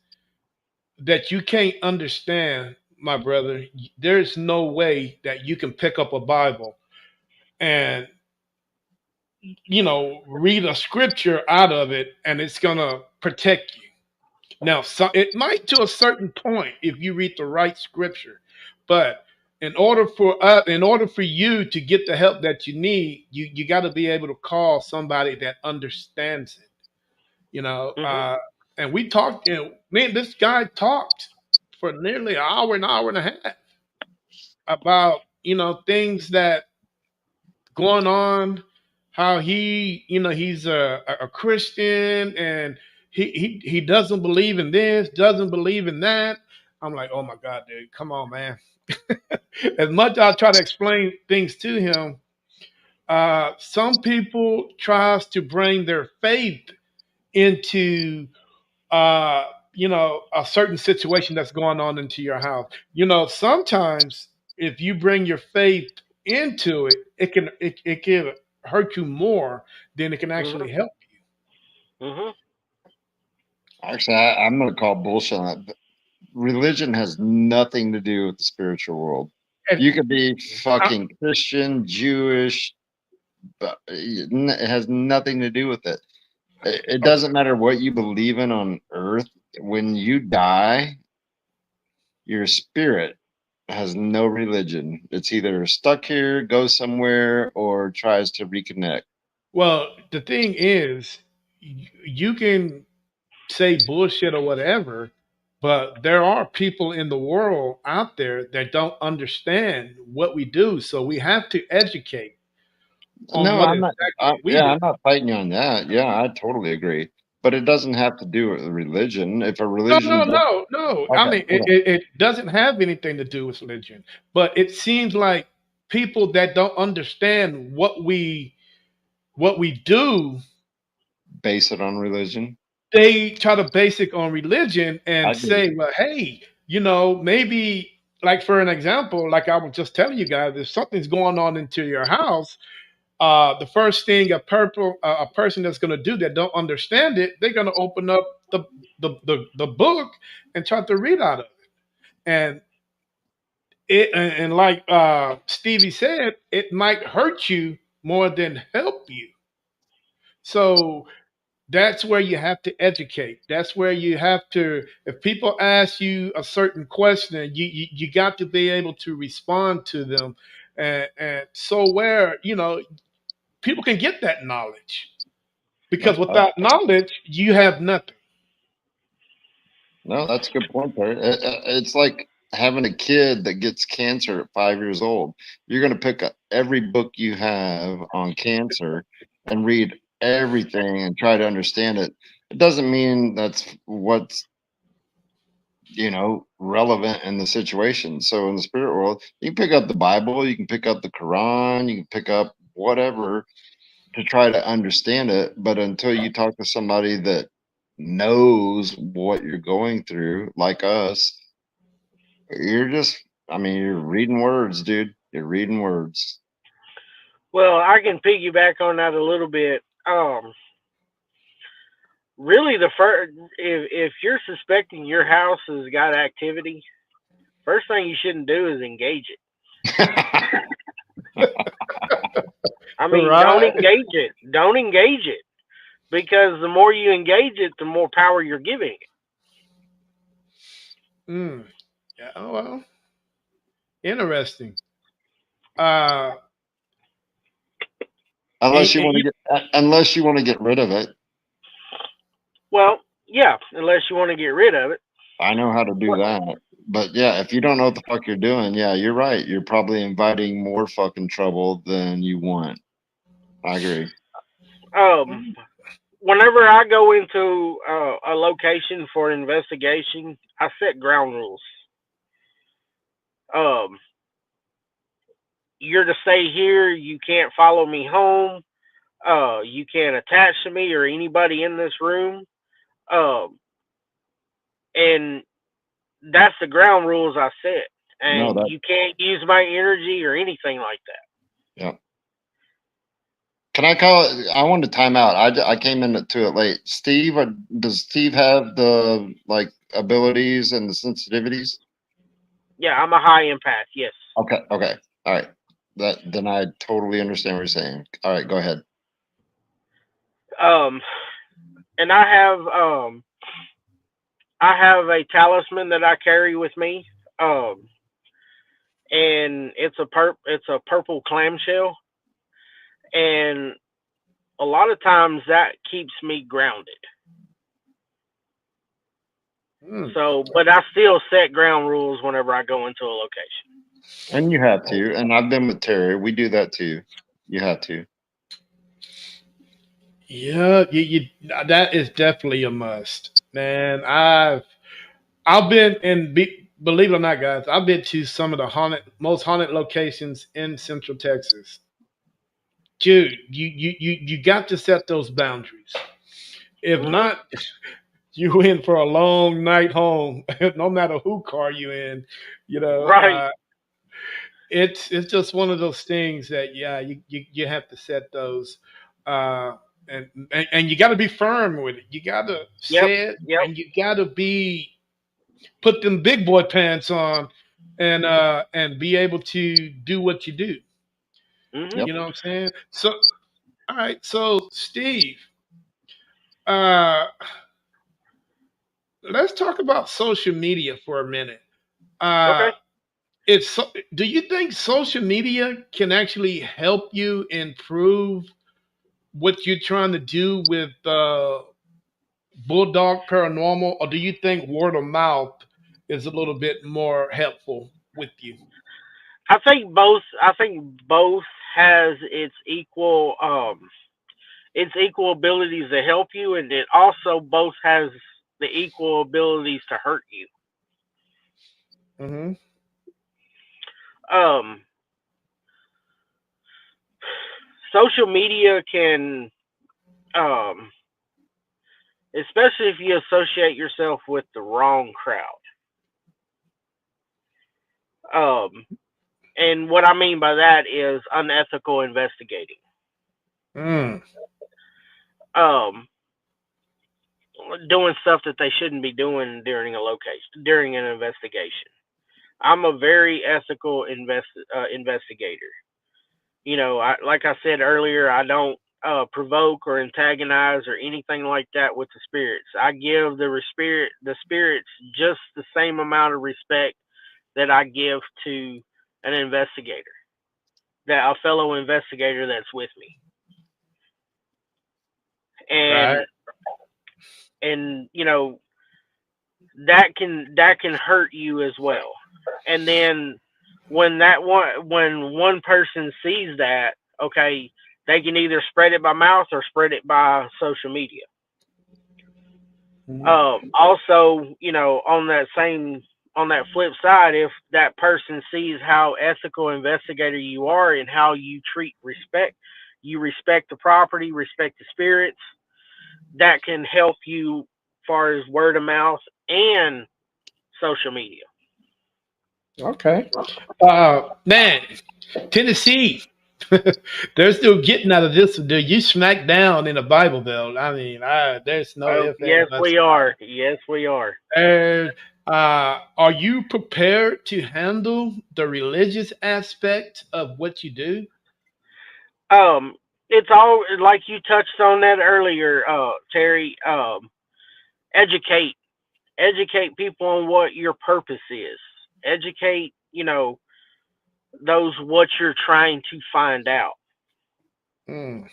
that you can't understand, my brother, there's no way that you can pick up a Bible and read a scripture out of it and it's gonna protect you. Now, it might to a certain point if you read the right scripture, but in order for you to get the help that you need, you got to be able to call somebody that understands it. You know, Mhm. uh, and we talked. Man, this guy talked for nearly an hour and a half about things that going on, how he's a Christian and he doesn't believe in this, doesn't believe in that. I'm like, oh my God, dude, come on, man. As much as I try to explain things to him, some people tries to bring their faith into uh, a certain situation that's going on into your house. Sometimes if you bring your faith into it, it can hurt you more than it can Mhm. actually help Mhm. Actually, I'm going to call bullshit on that. Religion has nothing to do with the spiritual world. you. And You could be I, fucking Christian, Jewish, but it has nothing to do with it. It Oh, doesn't matter what you believe in on earth. When you die, your spirit has no religion. It's either stuck here, goes somewhere, or tries to reconnect. well, the thing is, you can say bullshit or whatever, but there are people in the world out there that don't understand what we do. So we have to educate on No, what I'm not. exactly we Yeah, do. I'm not fighting you on that. Yeah, I totally agree. But it doesn't have to do with religion. If a No, no, religion, no, no. I okay, mean, it, okay, it, it doesn't have anything to do with religion, but it seems like people that don't understand what we do, base it on religion. they try to base it on religion I and agree. say, well, hey, maybe like for an example, like I was just telling you guys, if something's going on into your house, the first thing a person that's going to do that don't understand it, they're going to open up the book and try to read out of it. And and like Stevie said, it might hurt you more than help you. So that's where you have to educate. That's where you have to, if people ask you a certain question, you got to be able to respond to them. And so where, people can get that knowledge. No, Because without knowledge, you have nothing. no, that's a good point, Perry. It's like having a kid that gets cancer at 5 years old. You're going to pick up every book you have on cancer and read everything and try to understand it. It doesn't mean that's what's relevant in the situation. So in the spirit world, you can pick up the Bible, you can pick up the Quran, you can pick up whatever to try to understand it. But until you talk to somebody that knows what you're going through, like us, you're just, I mean, you're reading words, dude. You're reading words. Well, I can piggyback on that a little bit. Really, the first, if you're suspecting your house has got activity, first thing you shouldn't do is engage it. I mean, don't Right? engage it. Don't engage it, because the more you engage it, the more power you're giving it. Mm. Yeah, oh, well, interesting. Uh, and, unless you and want to you, get, unless you want to get rid of it. Well, yeah, unless you want to get rid of it. I know how to do What? that. But yeah, if you don't know what the fuck you're doing, yeah, you're right. You're probably inviting more fucking trouble than you want. I agree. Um, Whenever I go into a location for an investigation, I set ground rules. Um, you're to stay here. You can't follow me home. You can't attach to me or anybody in this room. Um, and that's the ground rules I set. No, And that, you can't use my energy or anything like that. yeah. Can I call it? I wanted to time out. I came into it late. Steve, does Steve have the like abilities and the sensitivities? Yeah, I'm a high empath. Yes. Okay, okay, all right. That then I totally understand what you're saying. All right, go ahead. Um, and I have a talisman that I carry with me. Um, and it's a purple clamshell, and a lot of times that keeps me grounded. mm, So, but I still set ground rules whenever I go into a location. And you have to. And I've been with Terry. We do that too. You have to. yeah, that is definitely a must, man. I've been believe it or not, guys, I've been to some of the most haunted locations in Central Texas. Dude, you got to set those boundaries. If Hmm. not, you in for a long night home, no matter who car you in. You know, Right. uh, it's just one of those things that yeah, you have to set those, uh, and you got to be firm with it. You got to Yep. say it, Yep. and you got to be put them big boy pants on, and be able to do what you do. Hmm. Yep. You know what I'm saying? So, all right, so Steve, Uh, let's talk about social media for a minute. Uh, Okay. do you think social media can actually help you improve what you're trying to do with Bulldog Paranormal, or do you think word of mouth is a little bit more helpful with you? I think both. I think both has its equal abilities to help you, and it also both has the equal abilities to hurt you. Hmm. Um, Social media can, um, especially if you associate yourself with the wrong crowd. Um, and what I mean by that is unethical investigating. Mm, Um, Doing stuff that they shouldn't be doing during an investigation. I'm a very ethical investigator. You know, like I said earlier, I don't provoke or antagonize or anything like that with the spirits. I give the spirits just the same amount of respect that I give to an investigator, that a fellow investigator that's with me, right. and you know that can hurt you as well. And then when one person sees that, okay, they can either spread it by mouth or spread it by social media. Mhm. Also, on that flip side, if that person sees how ethical investigator you are and how you respect the property, respect the spirits, that can help you far as word of mouth and social media. Okay. Man, Tennessee. They're still getting out of this. You smack down in the Bible Belt. I mean, there's no Oh, if, and, yes, buts we about are. Yes, we are. it. Are you prepared to handle the religious aspect of what you do? Um, it's all like you touched on that earlier, Terry. Educate, educate people on what your purpose is. Educate, those what you're trying to find out. Hmm,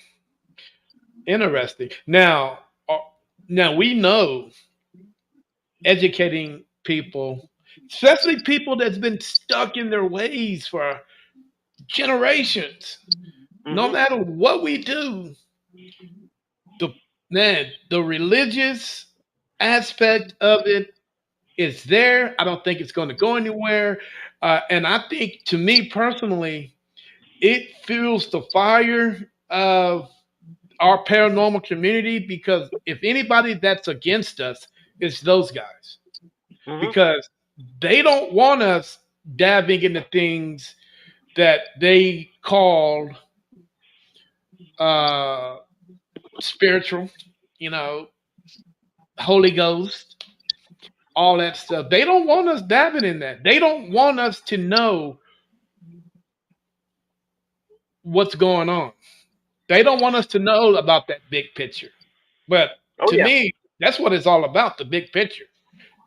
interesting. Now we know educating people, especially people that's been stuck in their ways for generations. No Mhm. matter what we do, the the religious aspect of it is there. I don't think it's going to go anywhere. And I think, to me personally, it fuels the fire of our paranormal community, because if anybody that's against us, it's those guys, Mhm. because they don't want us diving into things that they call uh, spiritual, you know, Holy Ghost, all that stuff. They don't want us dabbing in that. They don't want us to know what's going on. They don't want us to know about that big picture. But Oh to yeah. me, that's what it's all about, the big picture.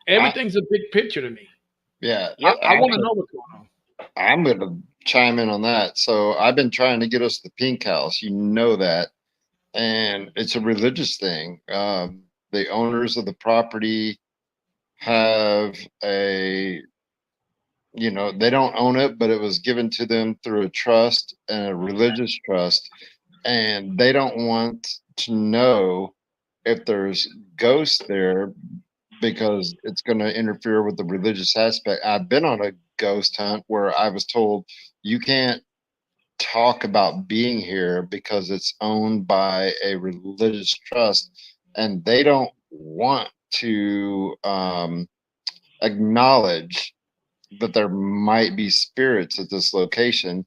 I, Everything's a big picture to me. yeah, Yep. I want to know what's going I'm going to chime in on that. So I've been trying to get us the pink house. You know that. And it's a religious thing. The owners of the property have they don't own it, but it was given to them through a trust and a religious trust. And they don't want to know if there's ghosts there because it's going to interfere with the religious aspect. I've been on a ghost hunt where I was told you can't talk about being here because it's owned by a religious trust and they don't want to acknowledge that there might be spirits at this location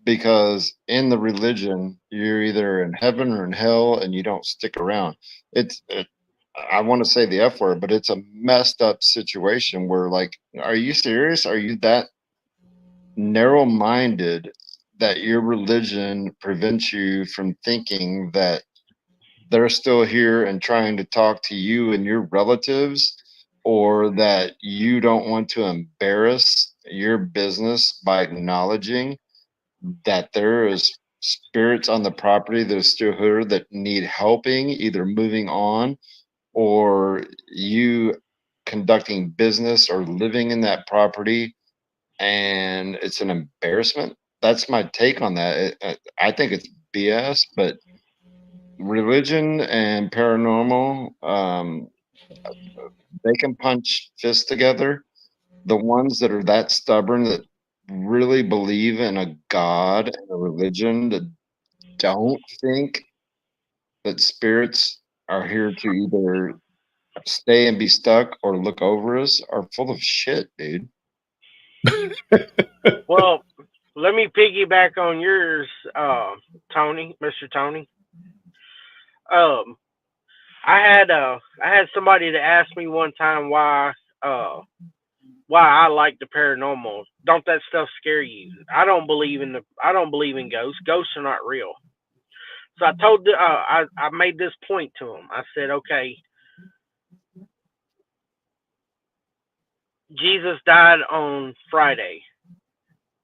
because in the religion you're either in heaven or in hell and you don't stick around. I want to say the F word, but it's a messed up situation where, like, are you serious? Are you that narrow minded that your religion prevents you from thinking that they're still here and trying to talk to you and your relatives, or that you don't want to embarrass your business by acknowledging that there is spirits on the property that are still here that need helping, either moving on or you conducting business or living in that property, and it's an embarrassment. That's my take on that. I think it's BS, but religion and paranormal, they can punch fists together. The ones that are that stubborn, that really believe in a God and a religion, that don't think that spirits are here to either stay and be stuck or look over us, are full of shit, dude. Well, let me piggyback on yours, Tony, Mr. Tony. Um, I had somebody to ask me one time why I like the paranormal. Don't that stuff scare you? I don't believe in ghosts. Ghosts are not real. So I made this point to him. I said, okay, Jesus died on Friday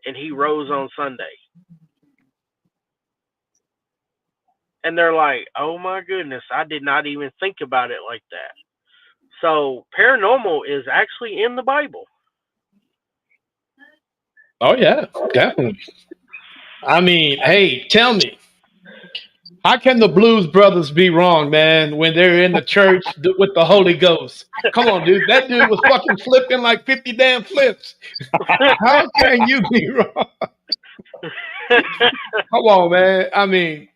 and he rose on Sunday. And they're like, "Oh my goodness, I did not even think about it like that." So paranormal is actually in the Bible. Oh yeah, definitely. I mean, hey, tell me, how can the Blues Brothers be wrong, man, when they're in the church with the Holy Ghost? Come on, dude. That dude was fucking flipping like 50 damn flips. How can you be wrong? Come on, man. I mean,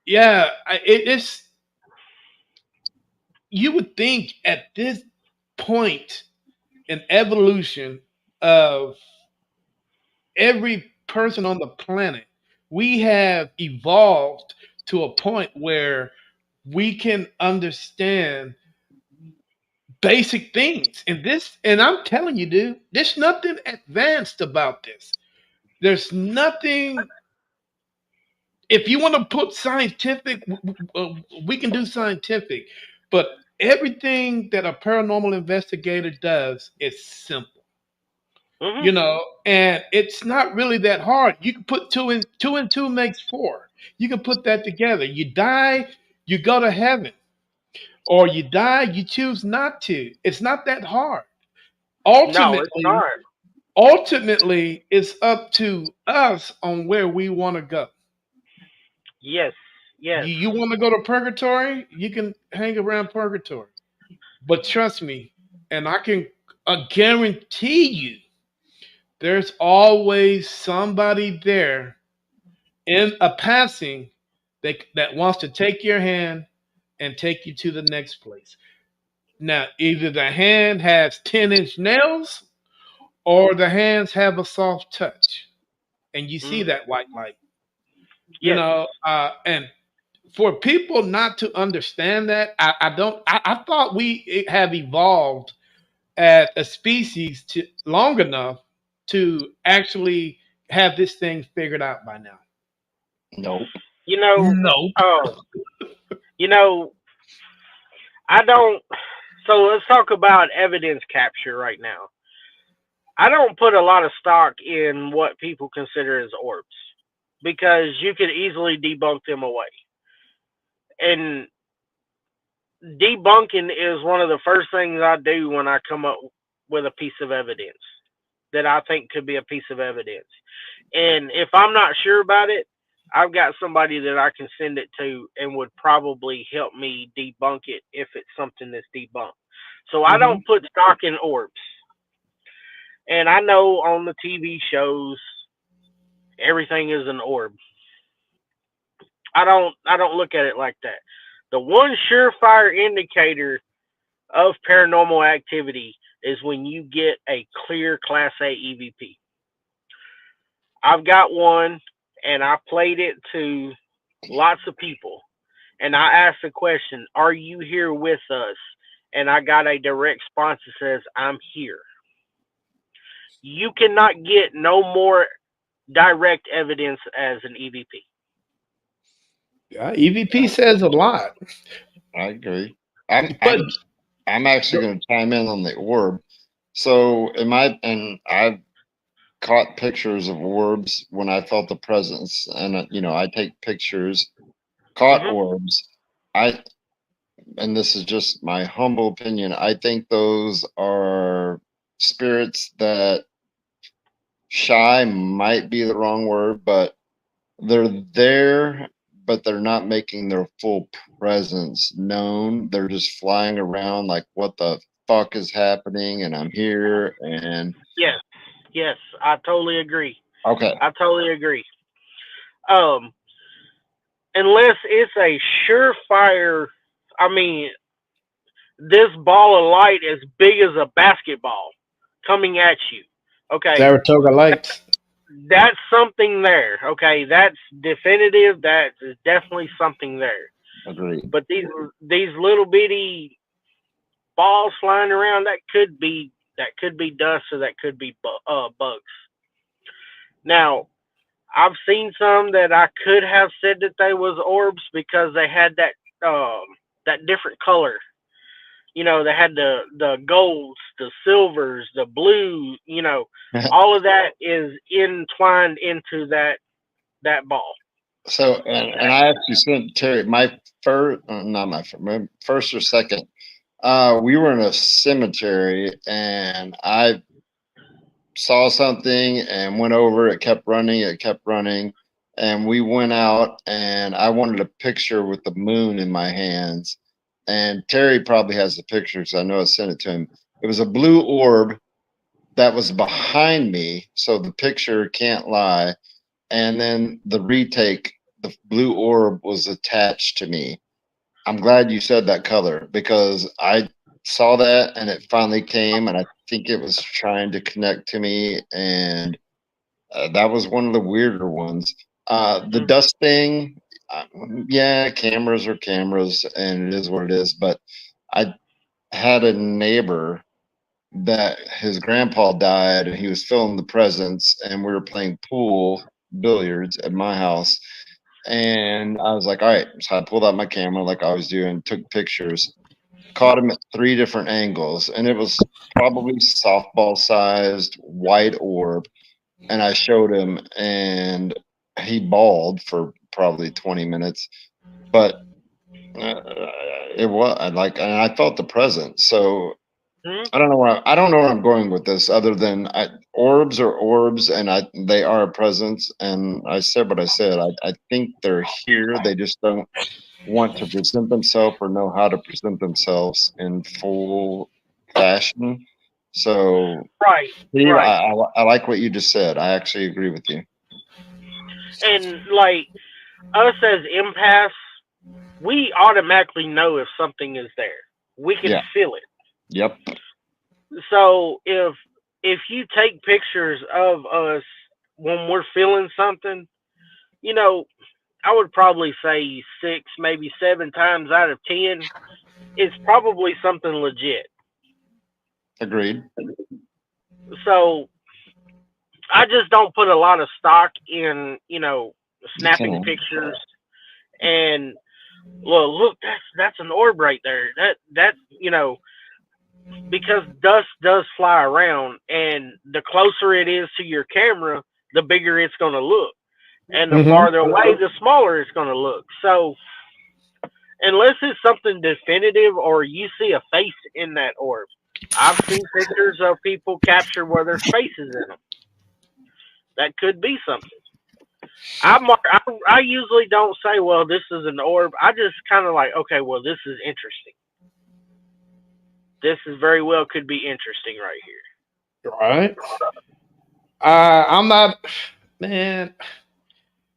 yeah, it's, you would think at this point in evolution of every person on the planet, we have evolved to a point where we can understand basic things. And I'm telling you, dude, there's nothing advanced about this. There's nothing. If you want to put scientific, we can do scientific, but everything that a paranormal investigator does is simple, Hmm. and it's not really that hard. You can put two and two makes four. You can put that together. You die, you go to heaven, or you die, you choose not to. It's not that hard. No, it's Ultimately, not. ultimately, it's up to us on where we want to go. Yes, yes. You want to go to purgatory, you can hang around purgatory. But trust me, and I can guarantee you, there's always somebody there in a passing that wants to take your hand and take you to the next place. Now, either the hand has 10-inch nails or the hands have a soft touch, and you see Hmm. that white light. Yes. And for people not to understand that, I don't. I thought we have evolved as a species to long enough to actually have this thing figured out by now. Nope. You know, Nope. oh, you know, I don't. So let's talk about evidence capture right now. I don't put a lot of stock in what people consider as orbs because you could easily debunk them away. And debunking is one of the first things I do when I come up with a piece of evidence that I think could be a piece of evidence. And if I'm not sure about it, I've got somebody that I can send it to and would probably help me debunk it if it's something that's debunked. So I Hmm. don't put stock in orbs. And I know on the TV shows everything is an orb. I don't look at it like that. The one surefire indicator of paranormal activity is when you get a clear Class A EVP. I've got one, and I played it to lots of people, and I asked the question, "Are you here with us?" And I got a direct response that says, "I'm here." You cannot get no more direct evidence as an EVP. EVP says a lot, I agree. I'm but I'm I'm actually going to chime in on the orb. So, I've caught pictures of orbs when I felt the presence, and I take pictures, caught Hmm. orbs. I and this is just my humble opinion. I think those are spirits that shy might be the wrong word, but they're there, but they're not making their full presence known. They're just flying around like, what the fuck is happening? And I'm here. And Yes, yes, I totally agree. okay. I totally agree. Um, unless it's a surefire, I mean, this ball of light as big as a basketball coming at you. Okay, Saratoga Lights. that's something there. Okay, that's definitive. That is definitely something there. Agreed. But these little bitty balls flying around, that could be dust or that could be bugs. Now, I've seen some that I could have said that they was orbs because they had that different color. They had the golds, the silvers, the blue. All of that is entwined into that ball. So, and I actually sent Terry my first, not my first or second. We were in a cemetery, and I saw something and went over. It kept running. It kept running, and we went out. And I wanted a picture with the moon in my hands. And Terry probably has the picture because I know I sent it to him. It was a blue orb that was behind me, so the picture can't lie. And then the retake, the blue orb was attached to me. I'm glad you said that color because I saw that and it finally came, and I think it was trying to connect to me, and that was one of the weirder ones. The Mm-hmm. dust thing, uh, yeah, cameras are cameras, and it is what it is. But I had a neighbor that his grandpa died, and he was filling the presents, and we were playing pool billiards at my house, and I was like, all right. So I pulled out my camera like I always do and took pictures. Caught him at three different angles, and it was probably softball sized white orb. And I showed him, and he bawled for probably 20 minutes. But it was and I felt the presence. So Hmm. I don't know where I'm going with this, other than orbs are orbs, and they are a presence. And I said what I said. I think they're here. They just don't want to present themselves or know how to present themselves in full fashion. So, Right, Steve, right. I like what you just said. I actually agree with you. And like us as empaths, we automatically know if something is there. We can Yeah. feel it. Yep. So if you take pictures of us when we're feeling something, you know, I would probably say 6, maybe 7 times out of 10, it's probably something legit. Agreed. So I just don't put a lot of stock in, You snapping can. pictures and, well, look, that's an orb right there. Because dust does fly around, and the closer it is to your camera, the bigger it's going to look, and the Hmm. farther away, the smaller it's going to look. So unless it's something definitive or you see a face in that orb, I've seen pictures of people captured where there's faces in them. That could be something. I usually don't say, well, this is an orb. I just kind of like, okay, well, this is interesting. This is very well could be interesting right here. Right. I'm not, man.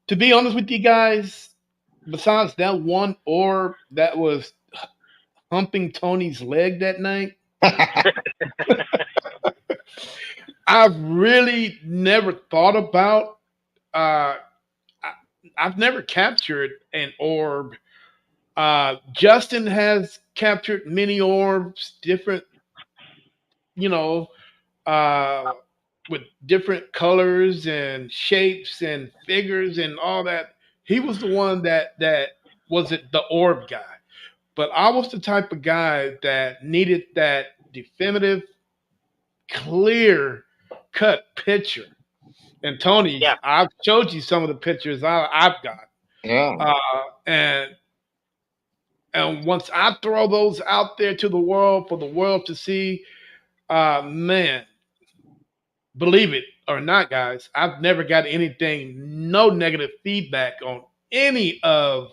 To be honest with you guys, besides that one orb that was humping Tony's leg that night, I've really never thought about. Uh, I, I've never captured an orb. Justin has captured many orbs, different, you know, uh, with different colors and shapes and figures and all that. He was the one that was it the orb guy, but I was the type of guy that needed that definitive, clear cut picture. And Tony, Yeah. I've showed you some of the pictures I've got. Yeah. And once I throw those out there to the world for the world to see, man, believe it or not, guys, I've never got anything, no negative feedback on any of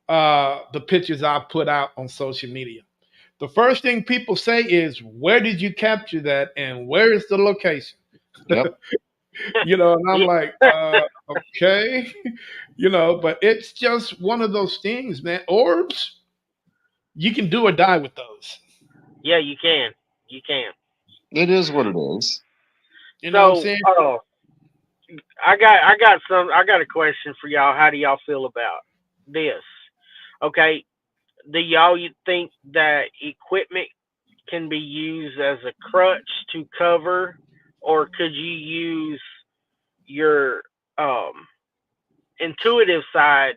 the pictures I put out on social media. The first thing people say is, "Where did you capture that, and where is the location?" Yep. And I'm like, okay, but it's just one of those things, man. Orbs, you can do or die with those. Yeah, you can. You can. It is what it is. You know what I'm So, saying? I got a question for y'all. How do y'all feel about this? Okay, do y'all you think that equipment can be used as a crutch to cover, or could you use your intuitive side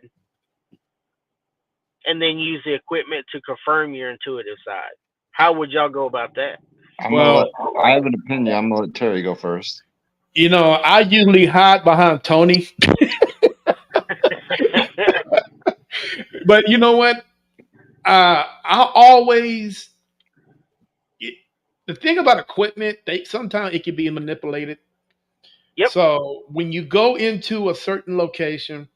and then use the equipment to confirm your intuitive side? How would y'all go about that? I'm gonna let. Well, I have an opinion. I'm gonna let Terry go first. I usually hide behind Tony, but you know what? I always it, the thing about equipment, they sometimes it can be manipulated. Yep. So when you go into a certain location,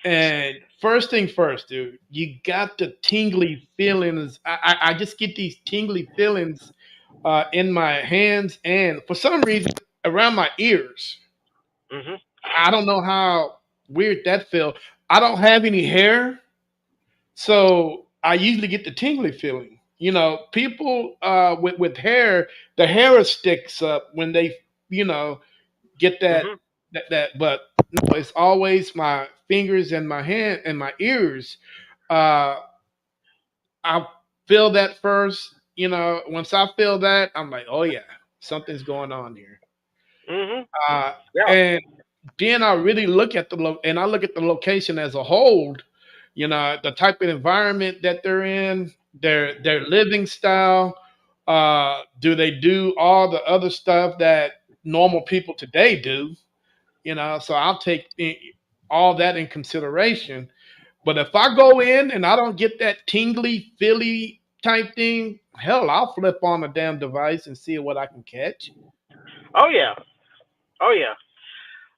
and first thing first, dude, you got the tingly feelings. I just get these tingly feelings in my hands and for some reason around my ears. Mhm. I don't know how weird that feel. I don't have any hair, so I usually get the tingly feeling. People with hair, the hair sticks up when they you know get that Mhm. but no, it's always my fingers and my hand and my ears. uh I feel that first. Once I feel that, I'm like, oh yeah, something's going on here. Mhm. uh Yeah. and then I really look at and I look at the location as a whole. The type of environment that they're in, their living style. Do they do all the other stuff that normal people today do? So I'll take all that in consideration. But if I go in and I don't get that tingly feely type thing, hell, I'll flip on the damn device and see what I can catch. Oh yeah. Oh yeah.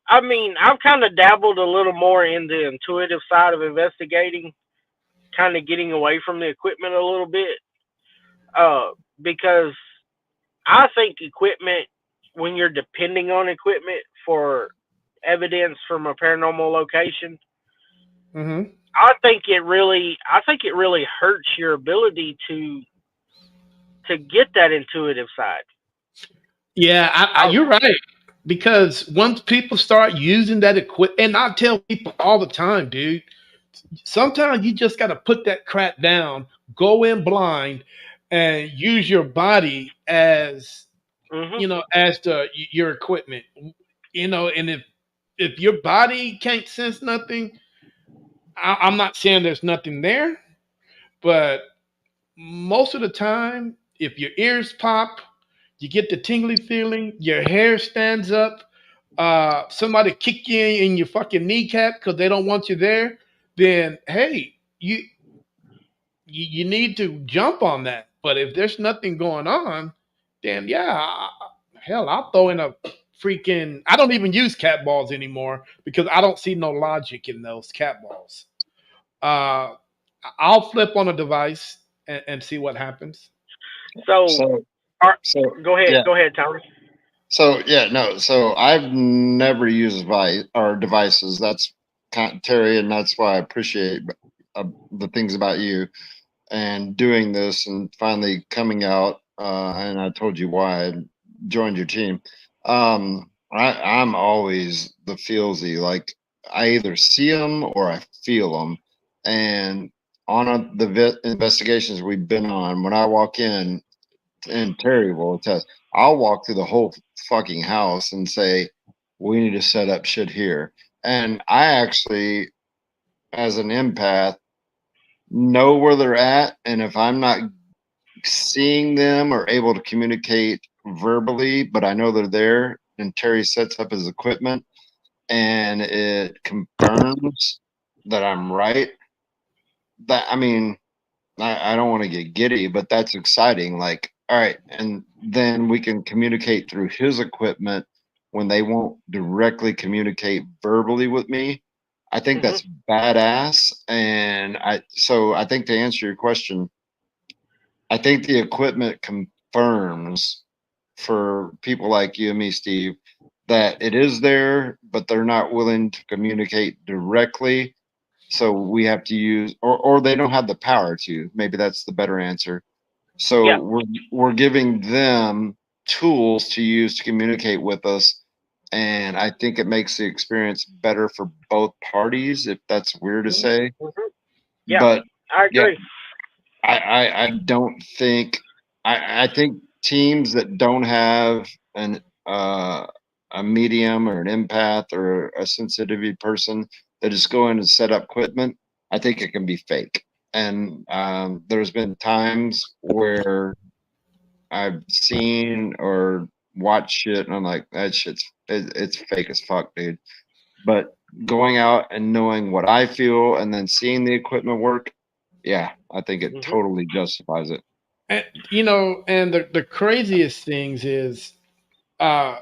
I mean, I've kind of dabbled a little more in the intuitive side of investigating, kind of getting away from the equipment a little bit, uh, because I think equipment, when you're depending on equipment for evidence from a paranormal location, Hmm. I think it really hurts your ability to get that intuitive side. Yeah, I, you're right. Because once people start using that equipment, and I tell people all the time, dude, sometimes you just got to put that crap down, go in blind, and use your body as mhm. your equipment. And if your body can't sense nothing, I'm not saying there's nothing there, but most of the time, if your ears pop, you get the tingly feeling, your hair stands up, somebody kick you in your fucking kneecap because they don't want you there, then hey, you need to jump on that. But if there's nothing going on, then yeah, hell, I'll throw in a freaking. I don't even use cat balls anymore because I don't see no logic in those cat balls. Uh, I'll flip on a device and see what happens. So, So, are, so go yeah. ahead, Tony. So yeah, no. So I've never used devices. That's Terry, and that's why I appreciate the things about you and doing this and finally coming out. And I told you why I joined your team. I'm always the feelsy. Like I either see them or I feel them. And on the investigations we've been on, when I walk in, and Terry will attest, I'll walk through the whole fucking house and say, we need to set up shit here. And I actually, as an empath, know where they're at, and if I'm not seeing them or able to communicate verbally, but I know they're there, and Terry sets up his equipment and it confirms that I'm right. That I mean, I don't want to get giddy, but that's exciting. Like, all right, and then we can communicate through his equipment when they won't directly communicate verbally with me. I think Mhm. that's badass. And I think to answer your question, I think the equipment confirms for people like you and me, Steve, that it is there, but they're not willing to communicate directly. So we have to use, or they don't have the power to. Maybe that's the better answer. So Yeah. we're giving them tools to use to communicate with us, and I think it makes the experience better for both parties. If that's weird to say, Mhm. Yeah. but I yeah, agree. I don't think I think teams that don't have an a medium or an empath or a sensitivity person that just go in and set up equipment, I think it can be fake. And there's been times where I've seen or watched shit and I'm like, that it's fake as fuck, dude. But going out and knowing what I feel and then seeing the equipment work, yeah, I think it Mhm. totally justifies it. And and the craziest things is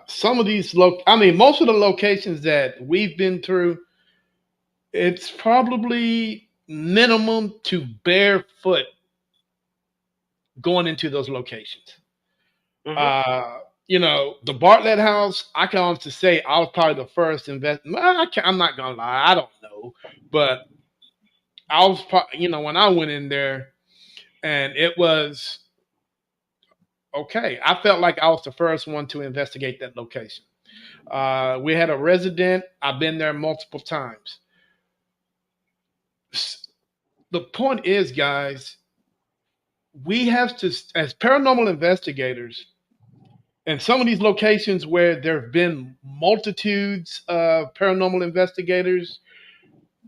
some of these I mean, most of the locations that we've been through, it's probably minimum to barefoot going into those locations. Mhm. Uh, the Bartlett House, I can honestly say I was probably the first invest. I'm not gonna lie, I don't know, but I was, when I went in there, and it was okay. I felt like I was the first one to investigate that location. We had a resident. I've been there multiple times. The point is, guys, we have to, as paranormal investigators, and some of these locations where there have been multitudes of paranormal investigators,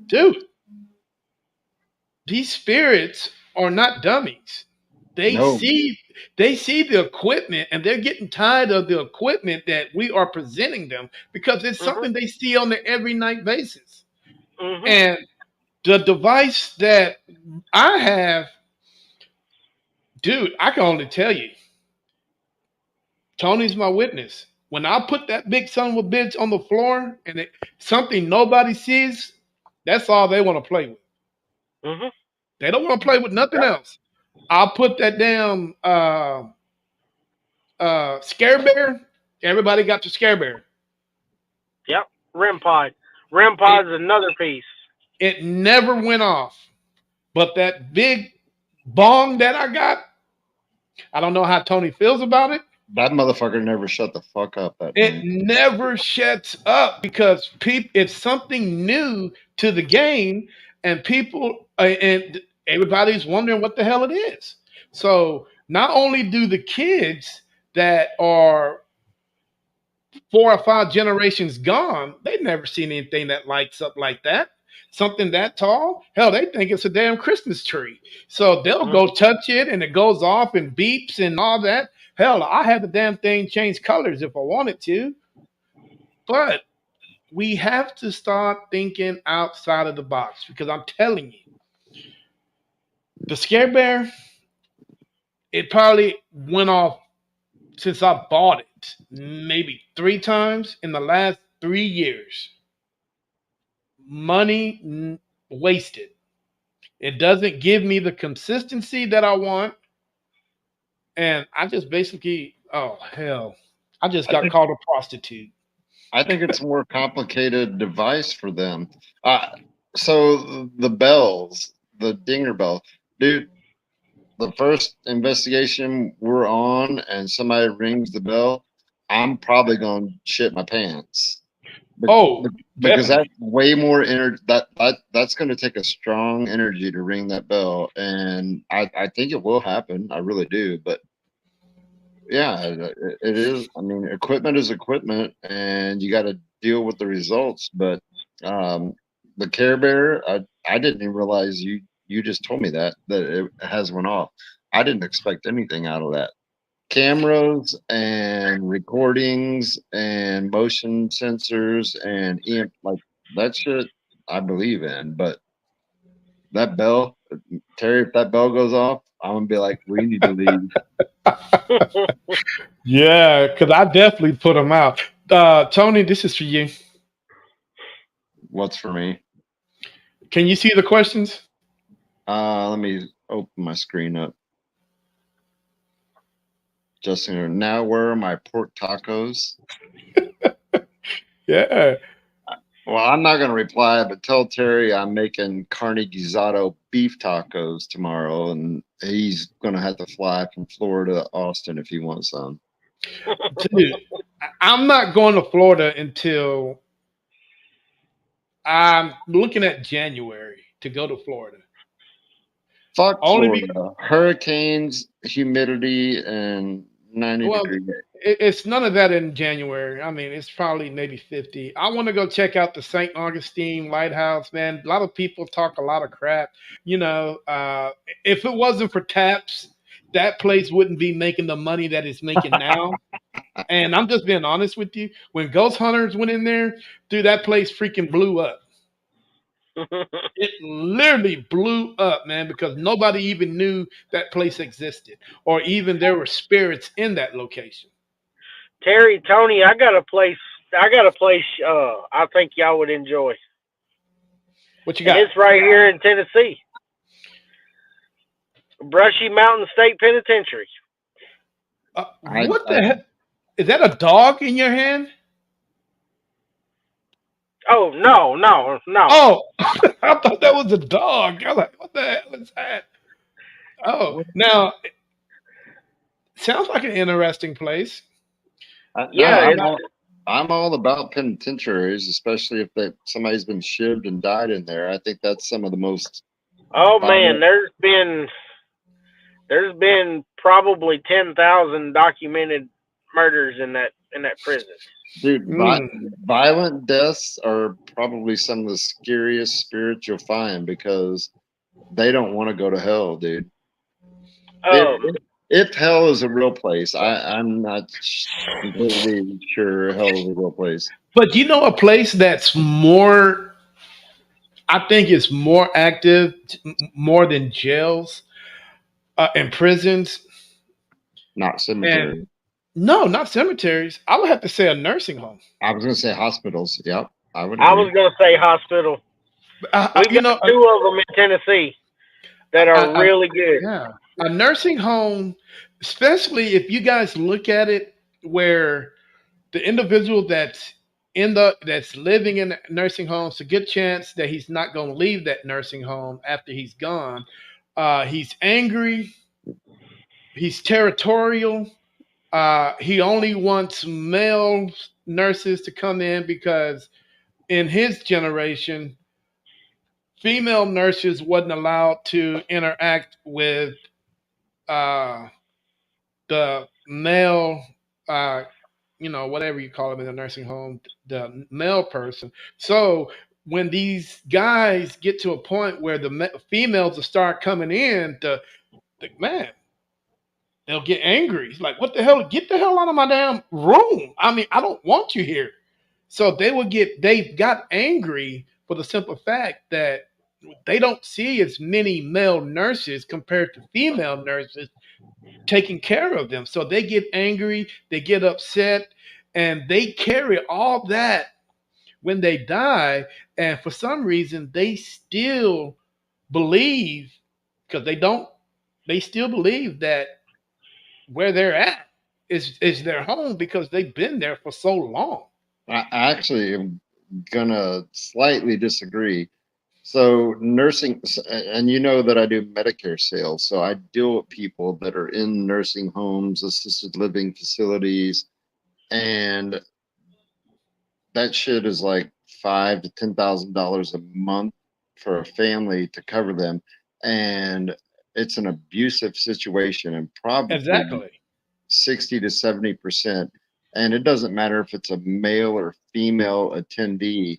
dude, these spirits are not dummies. They No, see they see the equipment and they're getting tired of the equipment that we are presenting them because it's Mhm. something they see on an every night basis. Mhm. And the device that I have, dude, I can only tell you, Tony's my witness. When I put that big son of a bitch on the floor and something nobody sees, that's all they want to play with. Mhm. They don't want to play with nothing Yep. else. I'll put that damn scare bear. Everybody got the scare bear. Yep. REM pod. REM It pod is another piece. it never went off. But that big bong that I got, I don't know how Tony feels about it. that motherfucker never shut the fuck up that It night. never shuts up because it's something new to the game, and people and everybody's wondering what the hell it is. So not only do the kids that are 4 or 5 generations gone, they've never seen anything that lights up like that. Something that tall, hell, they think it's a damn Christmas tree. So they'll Mhm. go touch it and it goes off and beeps and all that. Hell, I had the damn thing change colors if I wanted to. But we have to start thinking outside of the box because I'm telling you, the scare bear, it probably went off since I bought it maybe 3 times in the last 3 years. Money wasted. It doesn't give me the consistency that I want. And I just basically, oh, hell, I just I got think called a prostitute. I think it's a more complicated device for them. Uh, so the bells, the dinger bell, dude. The first investigation we're on, and somebody rings the bell, I'm probably gonna shit my pants. Be- Oh, because definitely. that's way more energy. That's going to take a strong energy to ring that bell, and I think it will happen. I really do. But yeah, it is. I mean, equipment is equipment, and you got to deal with the results. But um, the Care Bear, I didn't even realize You just told me that it has went off. I didn't expect anything out of that. Cameras and recordings and motion sensors and EMP, like that shit I believe in. But that bell, Terry, if that bell goes off, I'm gonna be like, we need to leave. Yeah, because I definitely put them out. Tony, this is for you. What's for me? Can you see the questions? Let me open my screen up. Justin, now where are my pork tacos? Yeah. Well, I'm not going to reply, but tell Terry I'm making carne guisado beef tacos tomorrow, and he's going to have to fly from Florida to Austin if he wants some. Dude, I'm not going to Florida until I'm looking at January to go to Florida. Fuck Only be Florida. Hurricanes, humidity, and 90 well, degrees. it's none of that in January. I mean, it's probably maybe 50. I want to go check out the St. Augustine Lighthouse, man. A lot of people talk a lot of crap. You know, if it wasn't for taps, that place wouldn't be making the money that it's making now. And I'm just being honest with you. When Ghost Hunters went in there, dude, that place freaking blew up. It literally blew up, man, because nobody even knew that place existed, or even there were spirits in that location. Terry, Tony, I got a place. I got a place. I think y'all would enjoy, What you and got? it's right here in Tennessee, Brushy Mountain State Penitentiary. I, What I the heck? Is that a dog in your hand? Oh no, no, no. Oh, I thought that was a dog. I was like, what the hell is that? Oh, now sounds like an interesting place. no, Yeah, it's I'm all about penitentiaries, especially if somebody's been shivved and died in there. I think that's some of the most oh man, violent. there's been probably 10,000 documented murders in that prison. Dude, Mm, violent deaths are probably some of the scariest spirits you'll find because they don't want to go to hell, dude. If, Um, if, if hell is a real place, I'm not completely sure hell is a real place. but you know, a place that's more, I think, is more active, more than jails and prisons. Not And cemetery. no, not cemeteries. I would have to say a nursing home. I was going to say hospitals. Yep, I would I agree. was gonna say hospital. We've You got know, two of them in Tennessee that are a, really good. yeah, a nursing home, especially if you guys look at it, where the individual that's living in a nursing home, it's a good chance that he's not going to leave that nursing home after he's gone. He's angry. He's territorial. He only wants male nurses to come in because in his generation, female nurses wasn't allowed to interact with uh, the male, uh, whatever you call them in the nursing home, the male person. So when these guys get to a point where the females will start coming in, the man, they'll get angry. It's like, what the hell? Get the hell out of my damn room. I mean, I don't want you here. So they've got angry for the simple fact that they don't see as many male nurses compared to female nurses taking care of them. So they get angry, they get upset, and they carry all that when they die. And for some reason, they still believe, because they still believe that where they're at is their home because they've been there for so long. I actually am gonna slightly disagree. So nursing, and you know that I do Medicare sales, so I deal with people that are in nursing homes, assisted living facilities, and that shit is like $5,000 to $10,000 a month for a family to cover them, and it's an abusive situation, and probably Exactly. 60 to 70%. And it doesn't matter if it's a male or female attendee,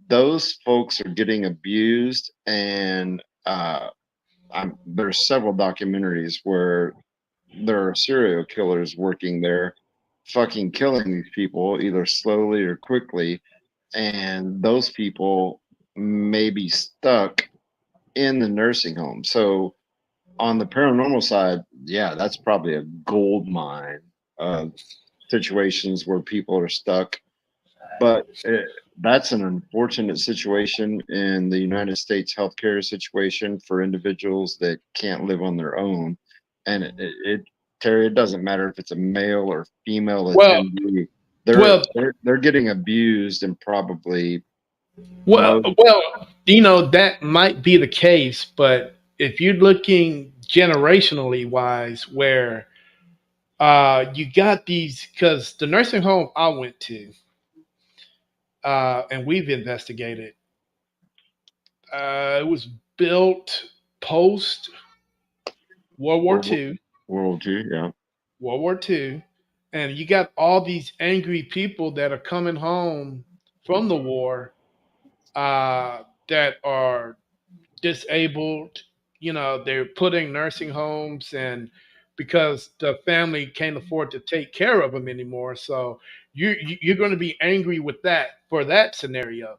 those folks are getting abused and there's several documentaries where there are serial killers working there, fucking killing these people either slowly or quickly, and those people may be stuck in the nursing home. So on the paranormal side, yeah, that's probably a gold mine of situations where people are stuck. But that's an unfortunate situation in the United States healthcare situation for individuals that can't live on their own. And Terry, it doesn't matter if it's a male or female Well, attendee. well, They're getting abused and probably well, most. well. That might be the case, but if you're looking generationally wise, where you got these, because the nursing home I went to, and we've investigated, it was built post World War World II. World War II, yeah. World War II, and you got all these angry people that are coming home from the war, that are disabled. They're putting nursing homes, and because the family can't afford to take care of them anymore, so you're going to be angry with that for that scenario.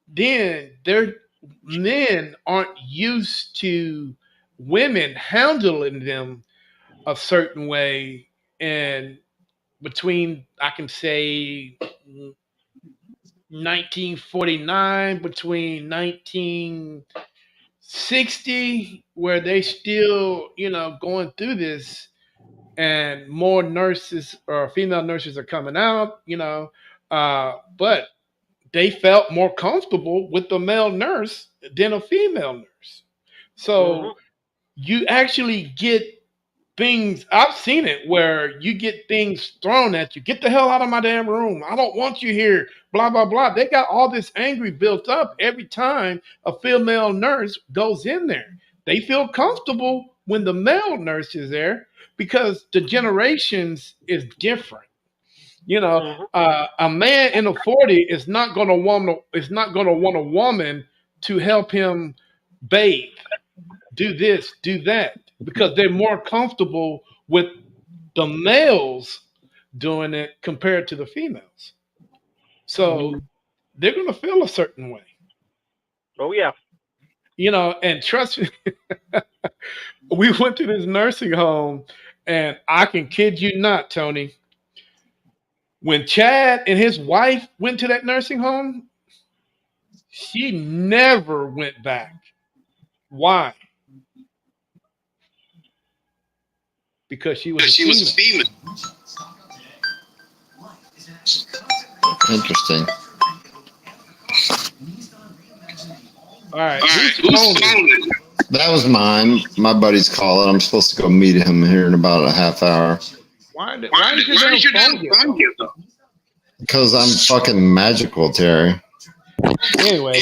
Then their men aren't used to women handling them a certain way, and between, I can say, 1949, between 1960, where they still, going through this, and more nurses or female nurses are coming out, but they felt more comfortable with the male nurse than a female nurse. Mhm. So you actually get things. I've seen it where you get things thrown at you. Get the hell out of my damn room. I don't want you here. Blah blah blah. They got all this angry built up every time a female nurse goes in there. They feel comfortable when the male nurse is there because the generations is different. Mhm. A man in a 40 is not gonna want a woman to help him bathe, do this, do that, because they're more comfortable with the males doing it compared to the females. So Mm. they're going to feel a certain way, Oh yeah. and trust me, we went to this nursing home, and I can kid you not, Tony, when Chad and his wife went to that nursing home, she never went back. Why? Because she was a female. Interesting. All right, who's phone is it? That was mine. My buddy's calling. I'm supposed to go meet him here in about a half hour. Why does your damn phone get though? Because I'm fucking magical, Terry. Anyway,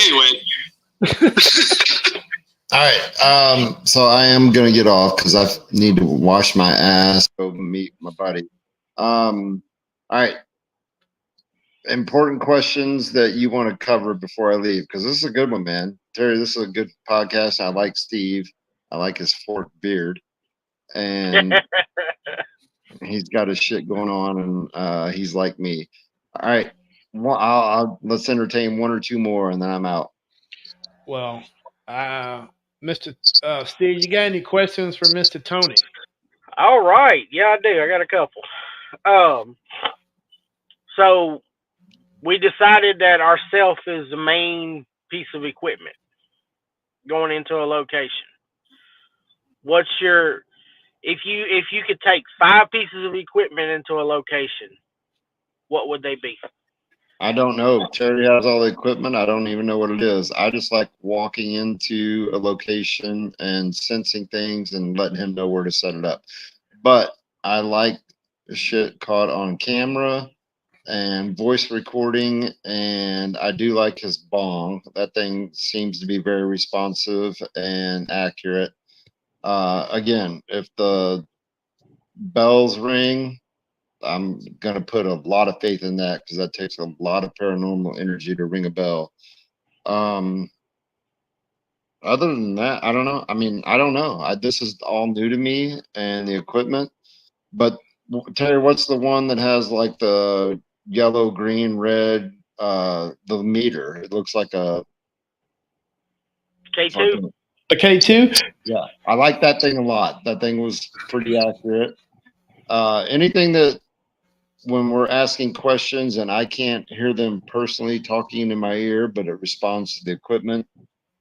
All right. So I am gonna get off because I need to wash my ass, go meet my buddy. All right. Important questions that you want to cover before I leave, because this is a good one, man. Terry, this is a good podcast. I like Steve. I like his forked beard, and he's got his shit going on, and he's like me. All right. Well, let's entertain one or two more, and then I'm out. well, Mr. Steve, you got any questions for Mr. Tony? All right. Yeah, I do. I got a couple. Um. So we decided that our self is the main piece of equipment going into a location. What's your if you could take five pieces of equipment into a location, what would they be? I don't know. Terry has all the equipment. I don't even know what it is. I just like walking into a location and sensing things and letting him know where to set it up. But I like shit caught on camera and voice recording, and I do like his bong. That thing seems to be very responsive and accurate. Again, if the bells ring, I'm gonna put a lot of faith in that because that takes a lot of paranormal energy to ring a bell. Um, Other than that, I don't know. I mean, I don't know. This is all new to me and the equipment. But Terry, what's the one that has like the yellow, green, red, the meter? It looks like a K2. fucking, A K2? yeah. I like that thing a lot. That thing was pretty accurate. Anything that when we're asking questions and I can't hear them personally talking in my ear, but it responds to the equipment,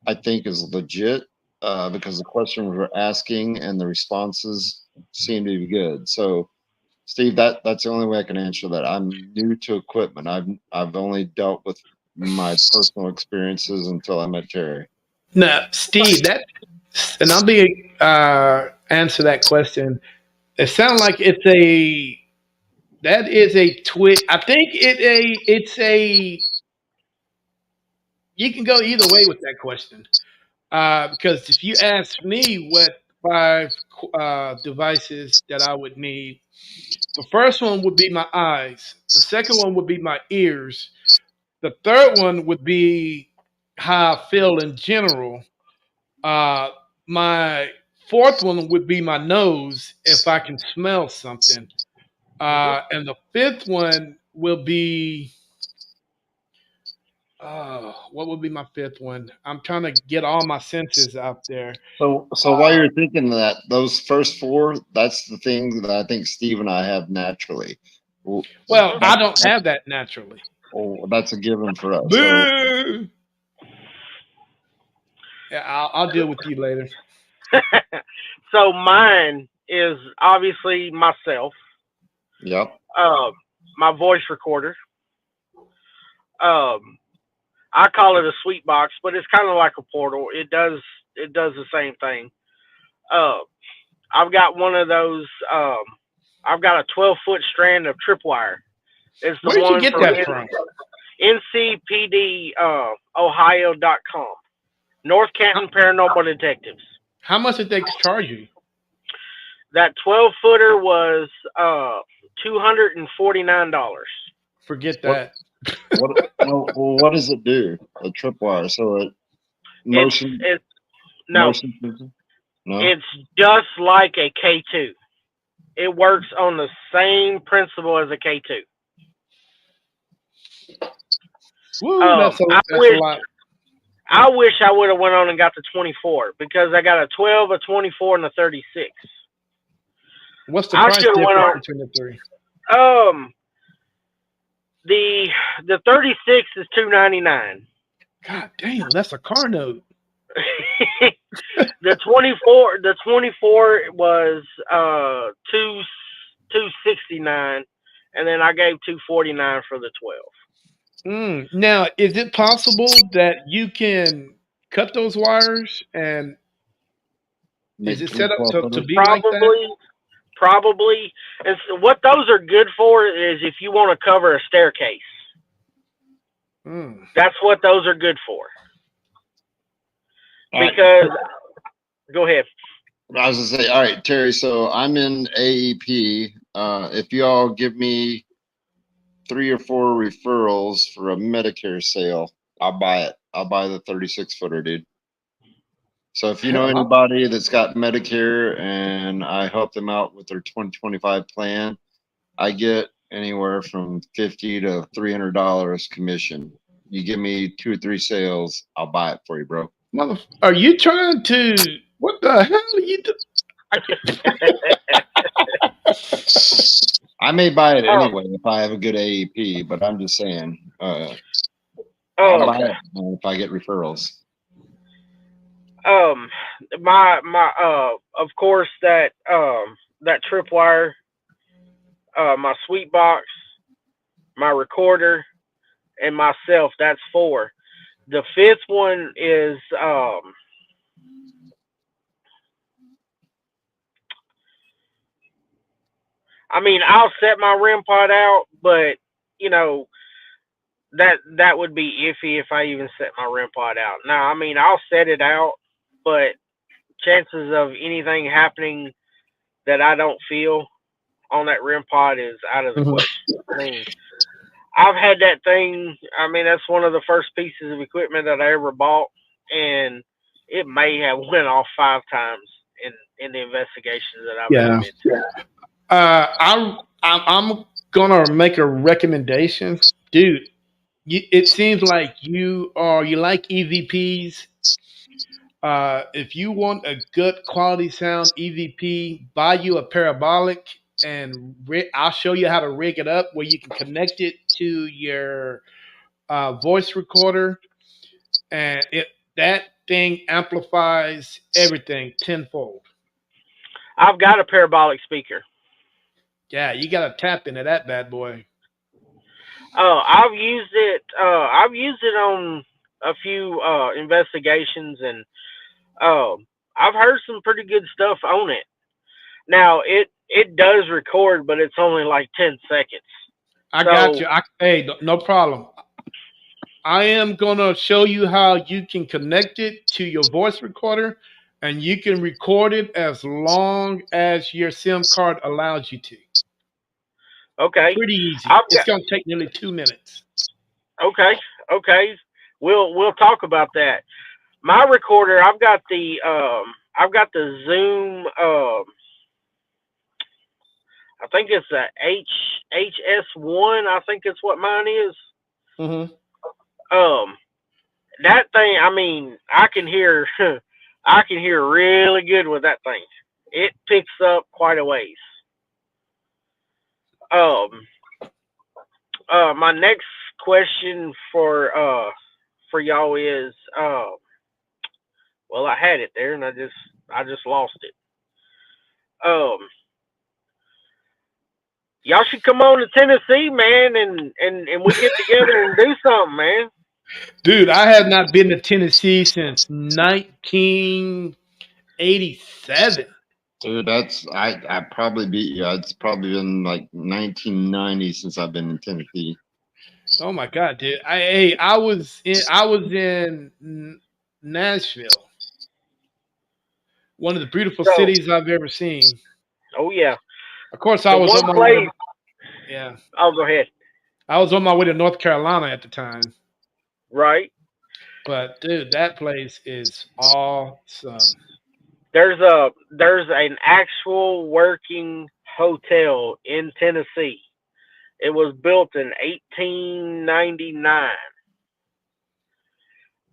I think is legit because the questions we're asking and the responses seem to be good. So, Steve, that's the only way I can answer that. I'm new to equipment. I've only dealt with my personal experiences until I met Terry. Now, Steve, and I'll be answer that question. It sounds like that is a twit. I think it's a you can go either way with that question. Because if you ask me what five devices that I would need, the first one would be my eyes. The second one would be my ears. The third one would be how I feel in general. Uh, my fourth one would be my nose if I can smell something. And the fifth one will be what would be my fifth one? I'm trying to get all my senses out there. So while you're thinking that, those first four, that's the thing that I think Steve and I have naturally. Well, Well, I that's, don't have that naturally. that's a given for us. So, Boo! Yeah, I'll deal with you later. So mine is obviously myself, yep. um, my voice recorder. Um, I call it a sweet box, but it's kind of like a portal. It does the same thing. Uh, I've got one of those. I've got a 12-foot strand of tripwire. It's the Where'd you one get from that from? NCPD Ohio.com. North How, Canton Paranormal Detectives. how much did they charge you? That 12-footer was $249. Forget What that. what does it do? A tripwire. So it It's motion it's no, motion sensor? No. it's just like a K2. It works on the same principle as a K2. Woo, I that's a wish lot. I wish I would have went on and got the 24 because I got a 12, a 24, and a 36. What's the I price should have went difference on. between the three? Um, the the 36 is $299. God damn, that's a car note. The 24 was $269, and then I gave $249 for the 12. Now, is it possible that you can cut those wires? And is Make it three set up twelve to footers. be like that? Probably. And so what those are good for is if you want to cover a staircase. Mm. That's what those are good for. All right. Because go ahead. I was gonna say, all right, Terry. So I'm in AEP. If you all give me 3 or 4 referrals for a Medicare sale, I'll buy it. I'll buy the 36-footer, dude. So if you know Hell, anybody that's got Medicare and I help them out with their 2025 plan, I get anywhere from $50 to $300 commission. You give me 2 or 3 sales, I'll buy it for you, bro. are you trying to? What the hell are you doing? I can't. I may buy it Um, anyway if I have a good AEP, but I'm just saying, I'll um, buy it if I get referrals. um, of course that tripwire, my sweet box, my recorder, and myself. That's 4. The fifth one is I mean, I'll set my REM pod out, but you know that would be iffy if I even set my REM pod out. Now, I mean, I'll set it out, but chances of anything happening that I don't feel on that REM pod is out of the Mhm. question. I mean, I've had that thing. I mean, that's one of the first pieces of equipment that I ever bought, and it may have went off 5 times in the investigations that I've ever Yeah. been to. I'm gonna make a recommendation, dude. It seems like you like EVPs. If you want a good quality sound EVP, buy you a parabolic, and I'll show you how to rig it up where you can connect it to your voice recorder, and it that thing amplifies everything tenfold. I've got a parabolic speaker. Yeah, you gotta tap into that bad boy. I've used it. I've used it on a few investigations, and I've heard some pretty good stuff on it. Now it does record, but it's only like 10 seconds. I got So you. Hey, no problem. I am gonna show you how you can connect it to your voice recorder, and you can record it as long as your SIM card allows you to. okay, Pretty easy. I've It's got gonna take nearly 2 minutes. okay, okay. We'll talk about that. My recorder, I've got the Zoom. I think it's a HS1. I think it's what mine is. Hmm. Um, that thing. I mean, I can hear. I can hear really good with that thing. It picks up quite a ways. Um, my next question for y'all is well, I had it there and I just lost it. Um, y'all should come on to Tennessee, man, and we get together and do something, man. Dude, I have not been to Tennessee since 1987. Dude, I probably beat you. It's probably been like 1990 since I've been in Tennessee. Oh my god, dude! I was in Nashville, one of the beautiful So, cities I've ever seen. oh yeah, Of course, I the was one on my way place. to yeah, Oh, go ahead. I was on my way to North Carolina at the time. Right But dude, that place is awesome. there's an actual working hotel in Tennessee. It was built in 1899.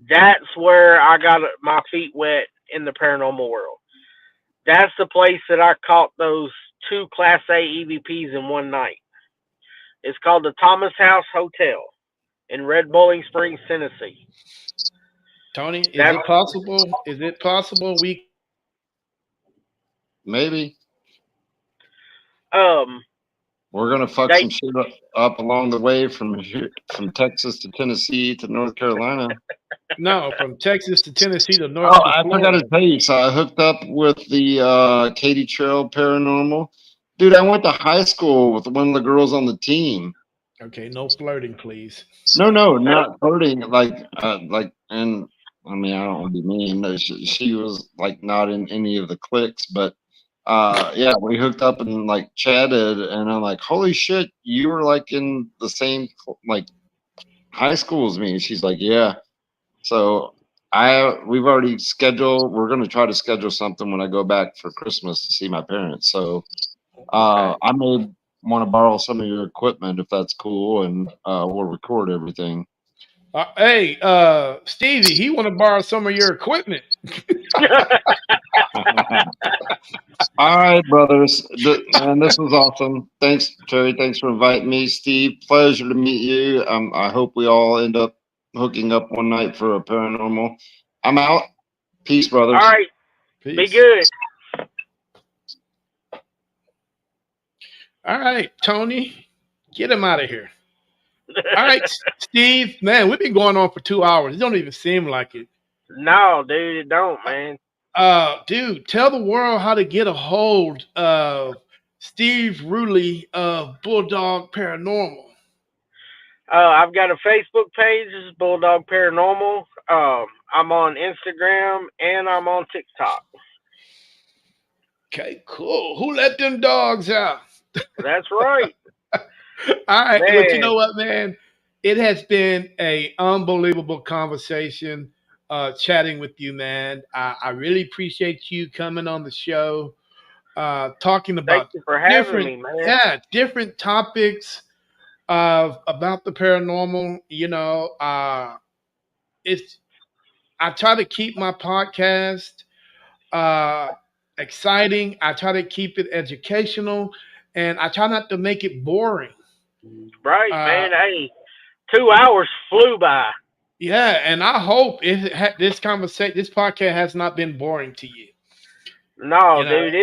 That's where I got my feet wet in the paranormal world. That's the place that I caught those two Class A EVPs in one night. It's called the Thomas House Hotel in Red Bowling Springs, Tennessee. Tony, is That it possible? Is it possible we Maybe um we're gonna fuck they some shit up along the way from here, from Texas to Tennessee to North Carolina. no from Texas to Tennessee to Oh, to I forgot to Florida? tell you. So I hooked up with the Katy Trail Paranormal. Dude, I went to high school with one of the girls on the team. Okay, no flirting, please. No, no, not flirting. And I mean, I don't want to be mean. No, she was like not in any of the cliques, but yeah, we hooked up and like chatted, and I'm like, holy shit, you were like in the same like high school as me. And she's like, yeah. So we've already scheduled. We're gonna try to schedule something when I go back for Christmas to see my parents. So Okay. I may want to borrow some of your equipment if that's cool, and we'll record everything. Hey, Stevie, he want to borrow some of your equipment. All right, brothers. Man, this was awesome. Thanks, Terry. Thanks for inviting me. Steve, pleasure to meet you. I hope we all end up hooking up one night for a paranormal. I'm out. Peace, all brothers. right, be Peace. good. All right, Tony, get him out of here. All right, Steve, man, we've been going on for 2 hours. It don't even seem like it. No, dude, it don't, man. Dude, tell the world how to get a hold of Steve Ruley of Bulldog Paranormal. I've got a Facebook page. This is Bulldog Paranormal. I'm on Instagram and I'm on TikTok. Okay, cool. Who let them dogs out? That's right, All right, but you man. know what, man? It has been a unbelievable conversation. chatting with you, man. I really appreciate you coming on the show, talking Thank about you for having different, me, man. yeah, different topics of about the paranormal. It's I try to keep my podcast uh, exciting. I try to keep it educational, and I try not to make it boring. Right, Uh, man. Hey, 2 hours flew by. yeah, and I hope this conversation, this podcast, has not been boring to you. No, You know. dude,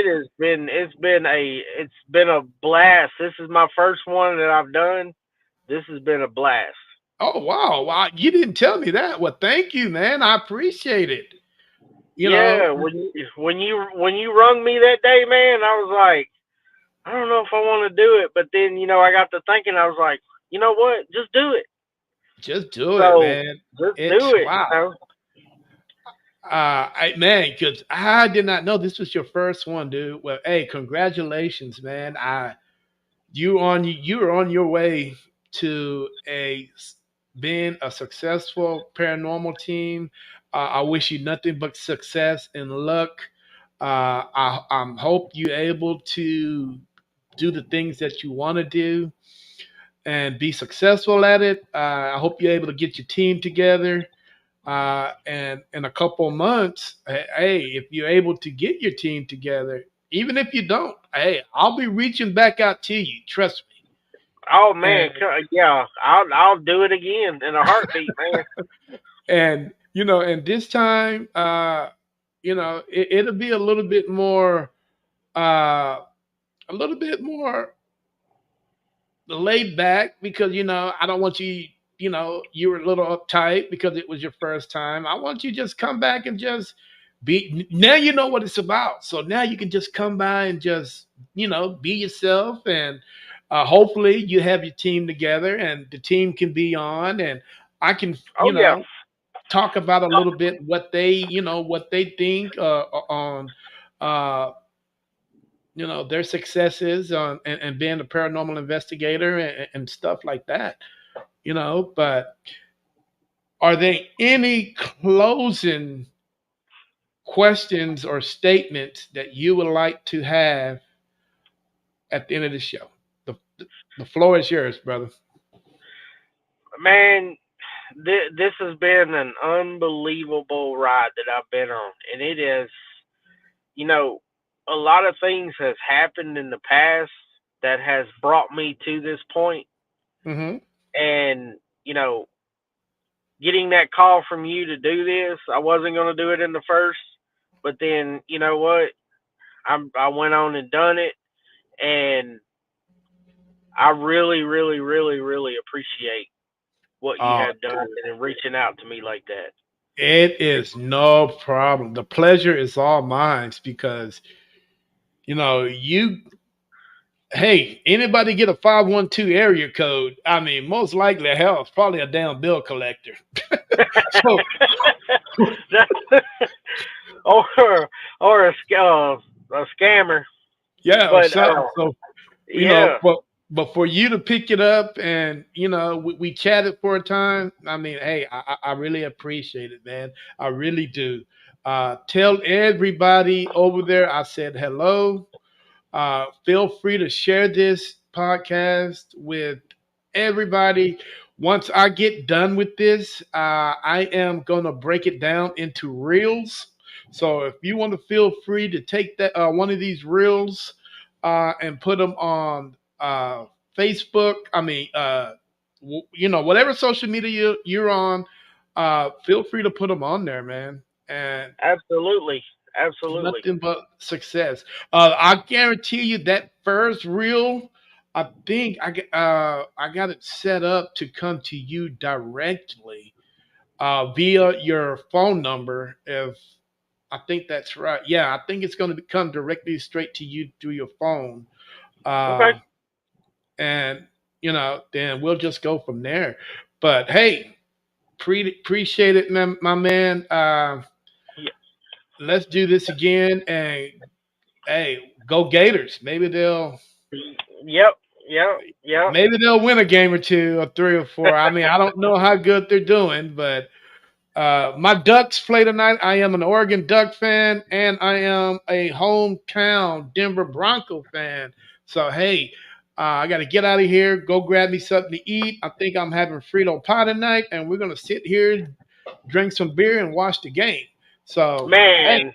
it's been a blast. This is my first one that I've done. This has been a blast. Oh wow, wow! You didn't tell me that. Well, thank you, man. I appreciate it. You know. Yeah, when you rung me that day, man, I was like, I don't know if I want to do it, but then I got to thinking, I was like, you know what, just do it. Just do it, So man. just It's do it. wow. Man, because I did not know this was your first one, dude. Well, hey, congratulations, man. You're on your way to being a successful paranormal team. I wish you nothing but success and luck. I hope you're able to do the things that you want to do and be successful at it. I hope you're able to get your team together. And in a couple of months, hey, if you're able to get your team together, even if you don't, hey, I'll be reaching back out to you. Trust Oh me. man, yeah, I'll do it again in a heartbeat, man. And and this time, it'll be uh, a little bit more laid back because I don't want you. You were a little uptight because it was your first time. I want you to just come back and just be. Now you know what it's about. So now you can just come by and just be yourself, and hopefully you have your team together and the team can be on, and I can Oh yeah. talk about a little bit what they think on uh, their successes on and being a paranormal investigator and stuff like that. But are there any closing questions or statements that you would like to have at the end of the show? The, the floor is yours, brother. Man, this has been an unbelievable ride that I've been on, and it is, you know, a lot of things has happened in the past that has brought me to this point, Hmm. and getting that call from you to do this, I wasn't going to do it in the first, but then you know what, I went on and done it, and I really, really, really, really appreciate what you Uh, have done and reaching out to me like that. it is no problem. The pleasure is all mine because you hey, anybody get a 512 area code? I mean, most likely, hell, it's probably a damn bill collector. So, or a scammer. yeah, or But something. So, yeah, but for you to pick it up and, we chatted for a time, I mean, hey, I really appreciate it, man. I really do. Tell everybody over there I said hello. Feel free to share this podcast with everybody. Once I get done with this, I am going to break it down into reels. So if you want to feel free to take that one of these reels and put them on Facebook. I mean, whatever social media you're on, feel free to put them on there, man. And absolutely, absolutely. nothing but success. I guarantee you that first reel, I think I got it set up to come to you directly via your phone number. If I think that's right, yeah, I think it's going to come directly straight to you through your phone, Okay. uh, and then we'll just go from there. But hey, appreciate it, man, my man. Let's do this again and hey, go Gators. Yep. Yep. Yep. Maybe they'll win a game or two or three or four. I mean, I don't know how good they're doing, but My Ducks play tonight. I am an Oregon Duck fan, and I am a hometown Denver Bronco fan. So hey, I got to get out of here. Go grab me something to eat. I think I'm having Frito pie tonight, and we're gonna sit here, drink some beer, and watch the game. So hey, Man,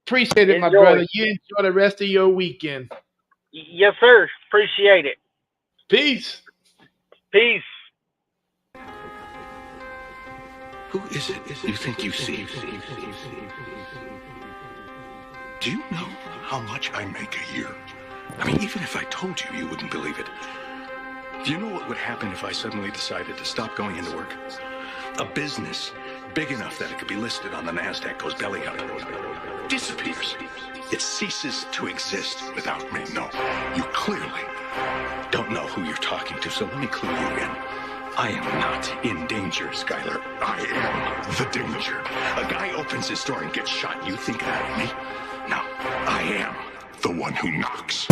appreciate it, my enjoy. brother. You enjoy the rest of your weekend. Yes, sir. Appreciate it. Peace. Peace. Who is it you think you see? Do you know how much I make a year? I mean, even if I told you, you wouldn't believe it. Do you know what would happen if I suddenly decided to stop going into work? A business big enough that it could be listed on the NASDAQ goes belly up. Disappears. It ceases to exist without me. No, you clearly don't know who you're talking to, so let me clue you in. I am not in danger, Skylar. I am the danger. A guy opens his door and gets shot. You think that of me? No, I am the one who knocks.